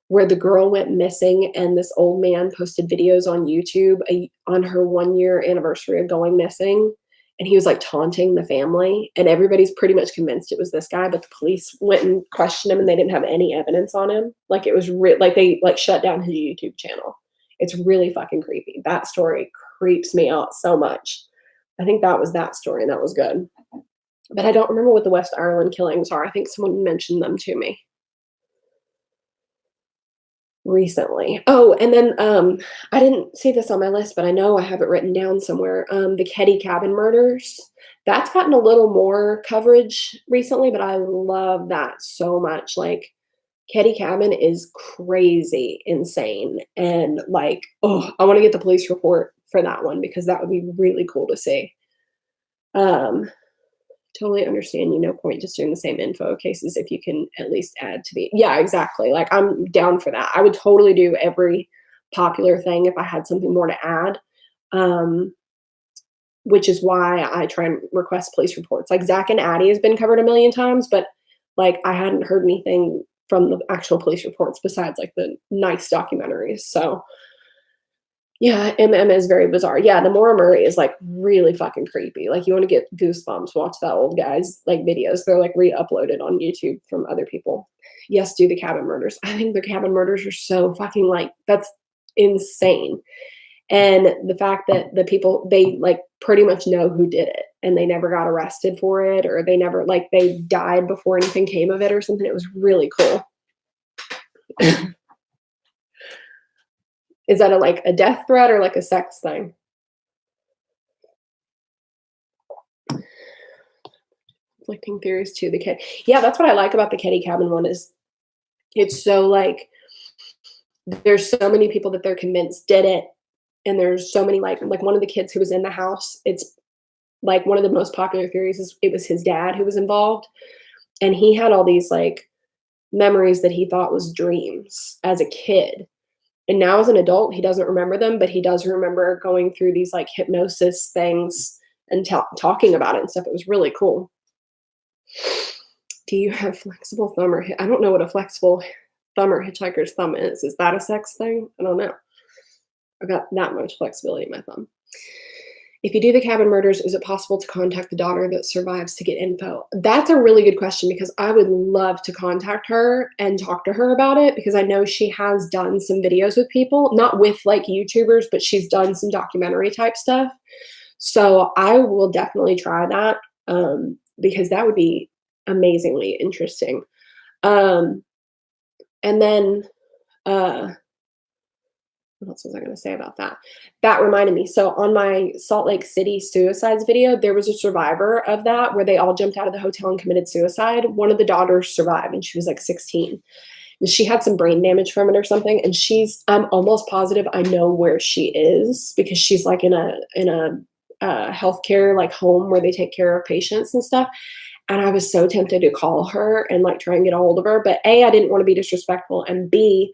where the girl went missing and this old man posted videos on YouTube on her 1 year anniversary of going missing. And he was like taunting the family, and everybody's pretty much convinced it was this guy, but the police went and questioned him and they didn't have any evidence on him. Like it was like they like shut down his YouTube channel. It's really fucking creepy. That story creeps me out so much. I think that was that story, and that was good. But I don't remember what the West Ireland killings are. I think someone mentioned them to me recently. Oh, and then I didn't see this on my list, but I know I have it written down somewhere. The Keddie Cabin murders. That's gotten a little more coverage recently, but I love that so much. Like Keddie Cabin is crazy insane. And like, oh, I want to get the police report for that one because that would be really cool to see. Totally understand, no point just doing the same info cases if you can at least add to the, yeah, exactly. Like I'm down for that. I would totally do every popular thing if I had something more to add. Which is why I try and request police reports. Like Zach and Addie has been covered a million times, but like I hadn't heard anything from the actual police reports besides like the nice documentaries. So yeah, MM is very bizarre. Yeah, the Maura Murray is like really fucking creepy. Like you want to get goosebumps, watch that old guy's like videos. They're like re-uploaded on YouTube from other people. Yes, do the cabin murders. I think the cabin murders are so fucking like, that's insane. And the fact that the people, they like pretty much know who did it and they never got arrested for it, or they never, like they died before anything came of it or something. It was really cool. Is that like a death threat or like a sex thing? Conflicting theories to the kid. Yeah, that's what I like about the Kitty Cabin one is it's so like there's so many people that they're convinced did it, and there's so many like one of the kids who was in the house. It's like one of the most popular theories is it was his dad who was involved, and he had all these like memories that he thought was dreams as a kid. And now as an adult, he doesn't remember them, but he does remember going through these like hypnosis things and talking about it and stuff. It was really cool. Do you have flexible thumb or I don't know what a flexible thumb or hitchhiker's thumb is. Is that a sex thing? I don't know. I've got that much flexibility in my thumb. If you do the cabin murders, is it possible to contact the daughter that survives to get info? That's a really good question because I would love to contact her and talk to her about it because I know she has done some videos with people, not with like YouTubers, but she's done some documentary type stuff. So I will definitely try that because that would be amazingly interesting. And then what else was I going to say about that? That reminded me. So on my Salt Lake City suicides video, there was a survivor of that where they all jumped out of the hotel and committed suicide. One of the daughters survived and she was like 16. And she had some brain damage from it or something. And I'm almost positive I know where she is because she's like in a healthcare like home where they take care of patients and stuff. And I was so tempted to call her and like try and get a hold of her. But A, I didn't want to be disrespectful. And B,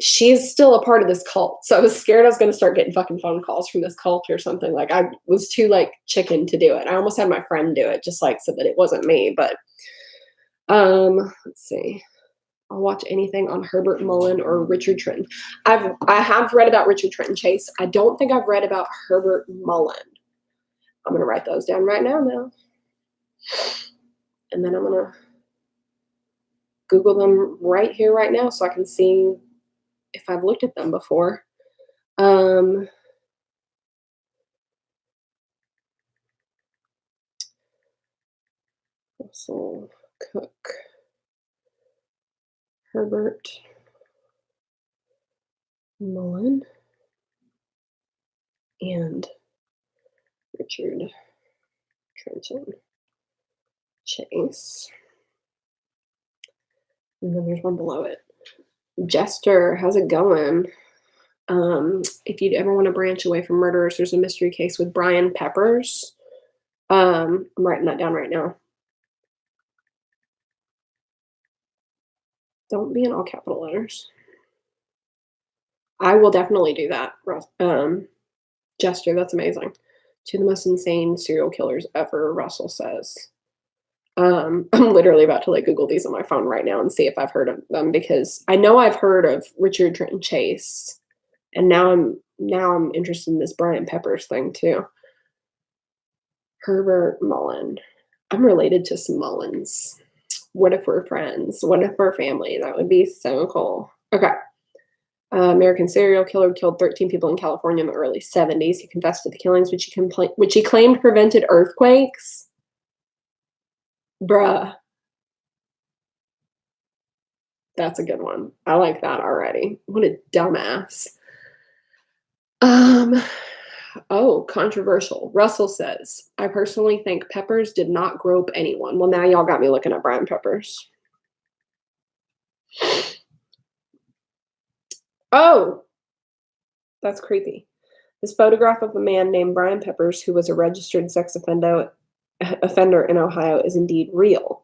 she's still a part of this cult. So I was scared I was going to start getting fucking phone calls from this cult or something. Like I was too like chicken to do it. I almost had my friend do it just like so that it wasn't me. But let's see. I'll watch anything on Herbert Mullen or Richard Trenton. I have read about Richard Trenton Chase. I don't think I've read about Herbert Mullen. I'm going to write those down right now though. And then I'm going to Google them right here, right now, so I can see if I've looked at them before. Russell Cook, Herbert Mullen, and Richard Trenton Chase. And then there's one below it. Jester, how's it going? If you'd ever want to branch away from murderers, there's a mystery case with Brian Peppers. I'm writing that down right now. Don't be in all capital letters. I will definitely do that. Jester, that's amazing. Two of the most insane serial killers ever, Russell says. I'm literally about to like Google these on my phone right now and see if I've heard of them because I know I've heard of Richard Trenton Chase, and now I'm interested in this Brian Peppers thing too. Herbert Mullen. I'm related to some Mullins. What if we're friends? What if we're family? That would be so cool. Okay. American serial killer killed 13 people in California in the early 70s. He confessed to the killings, which he claimed prevented earthquakes. Bruh. That's a good one. I like that already. What a dumbass. Oh, controversial. Russell says, I personally think Peppers did not grope anyone. Well, now y'all got me looking at Brian Peppers. Oh, that's creepy. This photograph of a man named Brian Peppers, who was a registered sex offender in Ohio, is indeed real.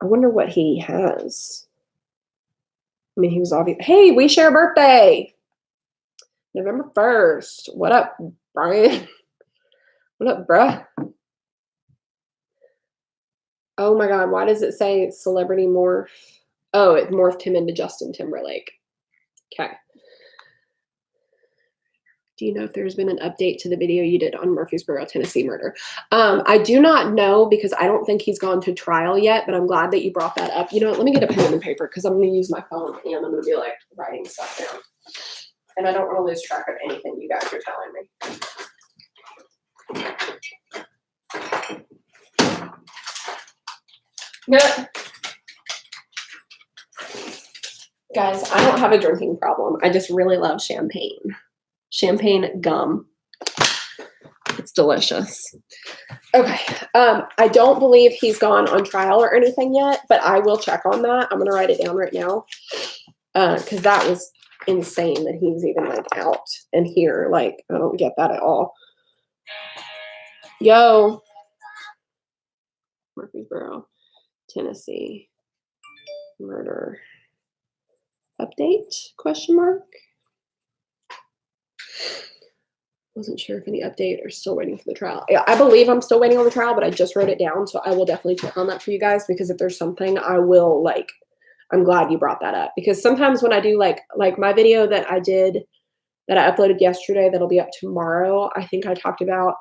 I wonder what he has. I mean, he was obvious. Hey, we share a birthday. November 1st. What up, Brian? What up, bruh? Oh my God, why does it say celebrity morph? Oh, it morphed him into Justin Timberlake. Okay. Do you know if there's been an update to the video you did on Murfreesboro, Tennessee murder? I do not know because I don't think he's gone to trial yet, but I'm glad that you brought that up. You know what? Let me get a pen and paper because I'm going to use my phone and I'm going to be like writing stuff down. And I don't want to lose track of anything you guys are telling me. Yeah. Guys, I don't have a drinking problem. I just really love champagne. Champagne gum. It's delicious. Okay. I don't believe he's gone on trial or anything yet, but I will check on that. I'm gonna write it down right now. Because that was insane that he was even like out and here. Like, I don't get that at all. Yo. Murfreesboro, Tennessee. Murder update? Question mark. Wasn't sure if any update or still waiting for the trial. Yeah, I believe I'm still waiting on the trial, but I just wrote it down, so I will definitely check on that for you guys, because if there's something, I will, like, I'm glad you brought that up, because sometimes when I do like my video that I did that I uploaded yesterday that'll be up tomorrow, I think I talked about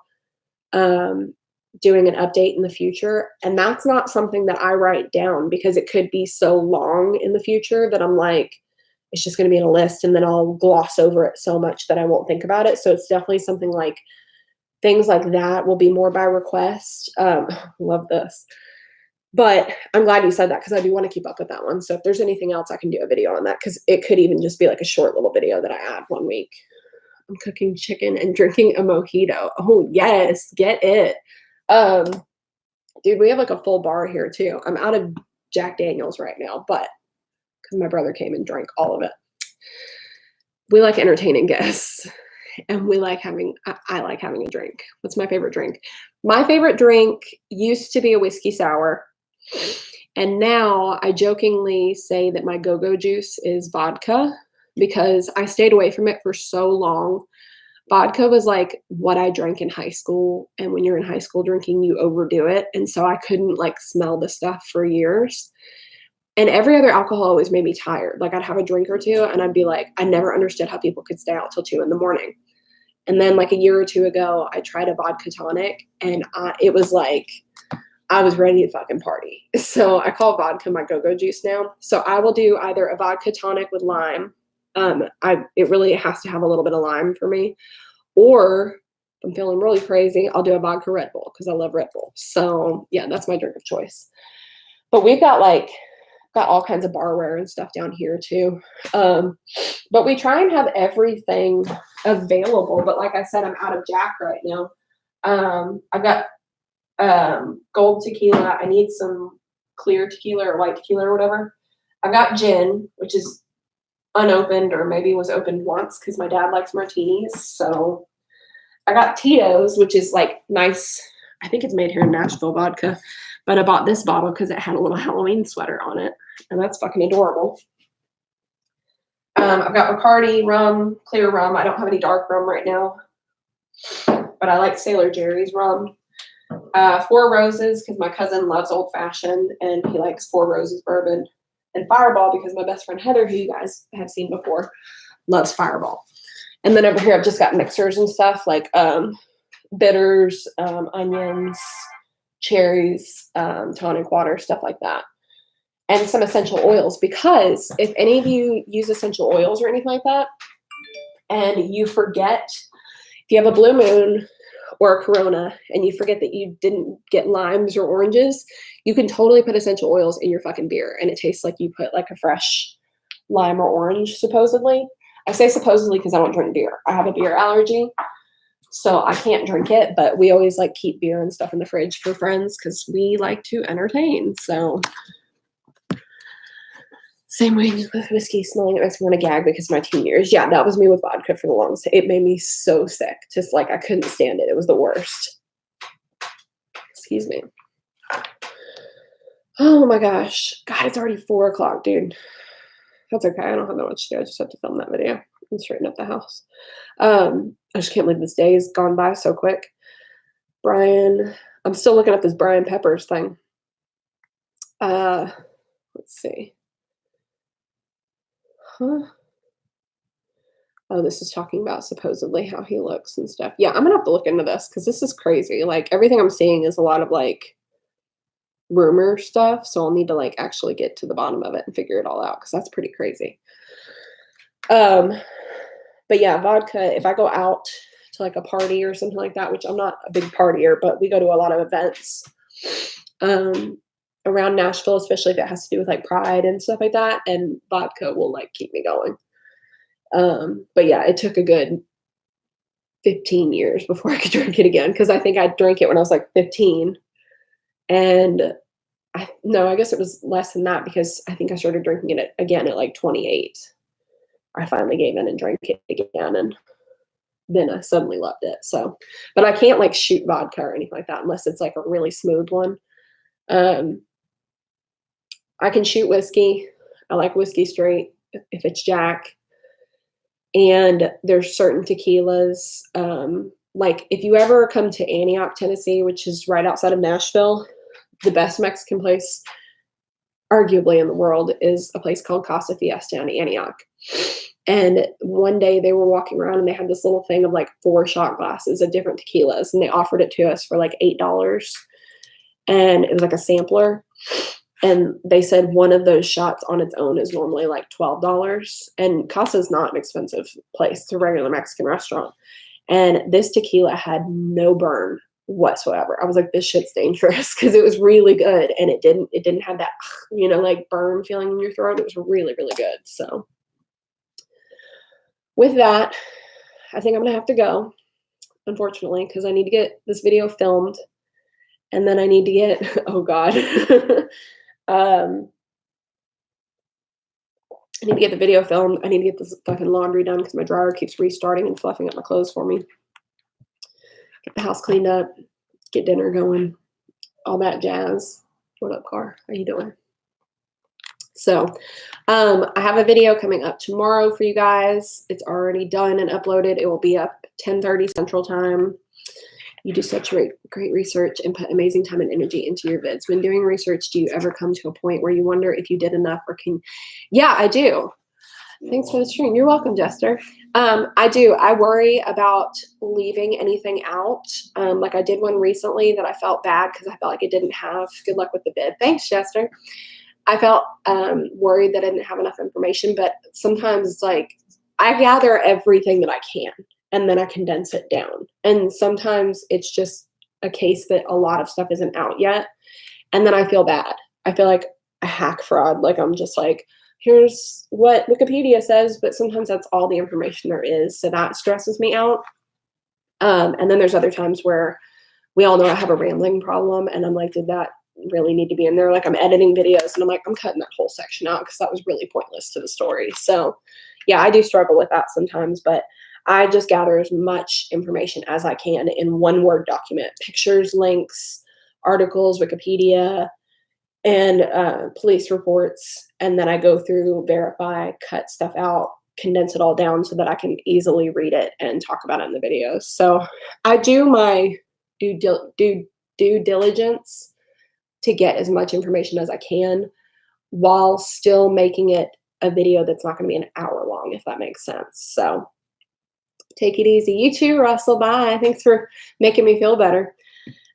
doing an update in the future, and that's not something that I write down because it could be so long in the future that I'm like, it's just going to be in a list and then I'll gloss over it so much that I won't think about it. So it's definitely something like things like that will be more by request. Love this. But I'm glad you said that because I do want to keep up with that one. So if there's anything else, I can do a video on that because it could even just be like a short little video that I add one week. I'm cooking chicken and drinking a mojito. Oh, yes, get it. Dude, we have like a full bar here too. I'm out of Jack Daniels right now, but because my brother came and drank all of it. We like entertaining guests, and we like having, I like having a drink. What's my favorite drink? My favorite drink used to be a whiskey sour, and now I jokingly say that my go-go juice is vodka because I stayed away from it for so long. Vodka was like what I drank in high school, and when you're in high school drinking, you overdo it, and so I couldn't like smell the stuff for years. And every other alcohol always made me tired. Like I'd have a drink or two and I'd be like, I never understood how people could stay out till 2 a.m. And then like a year or two ago, I tried a vodka tonic and it was like, I was ready to fucking party. So I call vodka my go-go juice now. So I will do either a vodka tonic with lime. It really has to have a little bit of lime for me. Or if I'm feeling really crazy, I'll do a vodka Red Bull because I love Red Bull. So yeah, that's my drink of choice. But we've got all kinds of barware and stuff down here too. But we try and have everything available. But like I said, I'm out of Jack right now. I've got gold tequila. I need some clear tequila or white tequila or whatever. I've got gin, which is unopened or maybe was opened once because my dad likes martinis. So I got Tito's, which is like nice. I think it's made here in Nashville vodka. But I bought this bottle because it had a little Halloween sweater on it. And that's fucking adorable. I've got Bacardi rum, clear rum. I don't have any dark rum right now. But I like Sailor Jerry's rum. Four Roses because my cousin loves old fashioned and he likes Four Roses bourbon. And Fireball because my best friend Heather, who you guys have seen before, loves Fireball. And then over here I've just got mixers and stuff like bitters, onions, cherries, tonic water, stuff like that. And some essential oils, because if any of you use essential oils or anything like that, and you forget, if you have a blue moon or a Corona and you forget that you didn't get limes or oranges, you can totally put essential oils in your fucking beer and it tastes like you put like a fresh lime or orange, supposedly. I say supposedly because I don't drink beer. I have a beer allergy. So I can't drink it, but we always like keep beer and stuff in the fridge for friends because we like to entertain. So same way with whiskey, smelling it makes me want to gag because of my teen years. Yeah, that was me with vodka for the longest. It made me so sick. Just like I couldn't stand it. It was the worst. Excuse me. Oh my gosh. God, it's already 4 o'clock, dude. That's okay. I don't have that much to do. I just have to film that video and straighten up the house. I just can't believe this day has gone by so quick. Brian, I'm still looking at this Brian Peppers thing. Let's see. Huh? Oh, this is talking about supposedly how he looks and stuff. Yeah, I'm gonna have to look into this because this is crazy. Like everything I'm seeing is a lot of like rumor stuff. So I'll need to like actually get to the bottom of it and figure it all out because that's pretty crazy. But yeah, vodka, if I go out to like a party or something like that, which I'm not a big partier, but we go to a lot of events. around Nashville, especially if it has to do with like pride and stuff like that. And vodka will like keep me going. But yeah, it took a good 15 years before I could drink it again because I think I drank it when I was like 15. And I guess it was less than that because I think I started drinking it again at like 28. I finally gave in and drank it again, and then I suddenly loved it. So, but I can't like shoot vodka or anything like that unless it's like a really smooth one. Um, I can shoot whiskey. I like whiskey straight if it's Jack. And there's certain tequilas. Like if you ever come to Antioch, Tennessee, which is right outside of Nashville, the best Mexican place arguably in the world is a place called Casa Fiesta in Antioch. And one day they were walking around and they had this little thing of like 4 shot glasses of different tequilas, and they offered it to us for like $8. And it was like a sampler. And they said one of those shots on its own is normally like $12. And Casa is not an expensive place. It's a regular Mexican restaurant. And this tequila had no burn whatsoever. I was like, this shit's dangerous because it was really good. And it didn't have that, like burn feeling in your throat. It was really, really good. So with that, I think I'm going to have to go, unfortunately, because I need to get this video filmed. And then I need to get, oh God, I need to get the video filmed. I need to get this fucking laundry done because my dryer keeps restarting and fluffing up my clothes for me. Get the house cleaned up, get dinner going, all that jazz. What up, Car? How you doing? So I have a video coming up tomorrow for you guys. It's already done and uploaded. It will be up 10:30 Central Time. You do such great research and put amazing time and energy into your vids. When doing research, do you ever come to a point where you wonder if you did enough or can? Yeah, I do. Thanks for the stream. You're welcome, Jester. I do. I worry about leaving anything out. Like I did one recently that I felt bad because I felt like it didn't have good luck with the bid. Thanks, Jester. I felt worried that I didn't have enough information, but sometimes it's like I gather everything that I can. And then I condense it down. And sometimes it's just a case that a lot of stuff isn't out yet. And then I feel bad. I feel like a hack fraud. Like I'm just like, here's what Wikipedia says, but sometimes that's all the information there is. So that stresses me out. And then there's other times where we all know I have a rambling problem. And I'm like, did that really need to be in there? Like I'm editing videos and I'm like, I'm cutting that whole section out because that was really pointless to the story. So yeah, I do struggle with that sometimes, but I just gather as much information as I can in one Word document, pictures, links, articles, Wikipedia, and police reports. And then I go through, verify, cut stuff out, condense it all down so that I can easily read it and talk about it in the videos. So I do my due diligence to get as much information as I can while still making it a video that's not going to be an hour long, if that makes sense. So take it easy. You too, Russell. Bye. Thanks for making me feel better.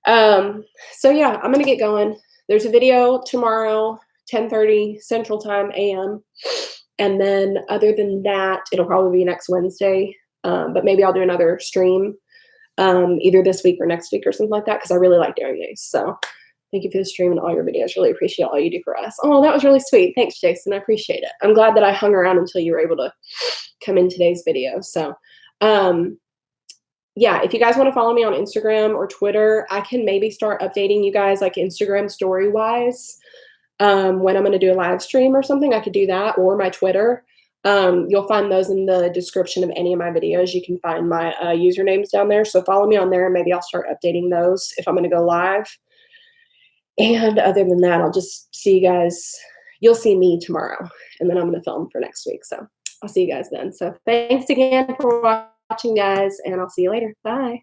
So yeah, I'm going to get going. There's a video tomorrow, 10:30 Central Time AM. And then other than that, it'll probably be next Wednesday. But maybe I'll do another stream either this week or next week or something like that because I really like doing these. So thank you for the stream and all your videos. Really appreciate all you do for us. Oh, that was really sweet. Thanks, Jason. I appreciate it. I'm glad that I hung around until you were able to come in today's video. So yeah, if you guys want to follow me on Instagram or Twitter, I can maybe start updating you guys like Instagram story wise. When I'm going to do a live stream or something, I could do that, or my Twitter. You'll find those in the description of any of my videos. You can find my usernames down there. So follow me on there and maybe I'll start updating those if I'm going to go live. And other than that, I'll just see you guys. You'll see me tomorrow and then I'm going to film for next week. So I'll see you guys then. So thanks again for watching, guys, and I'll see you later. Bye.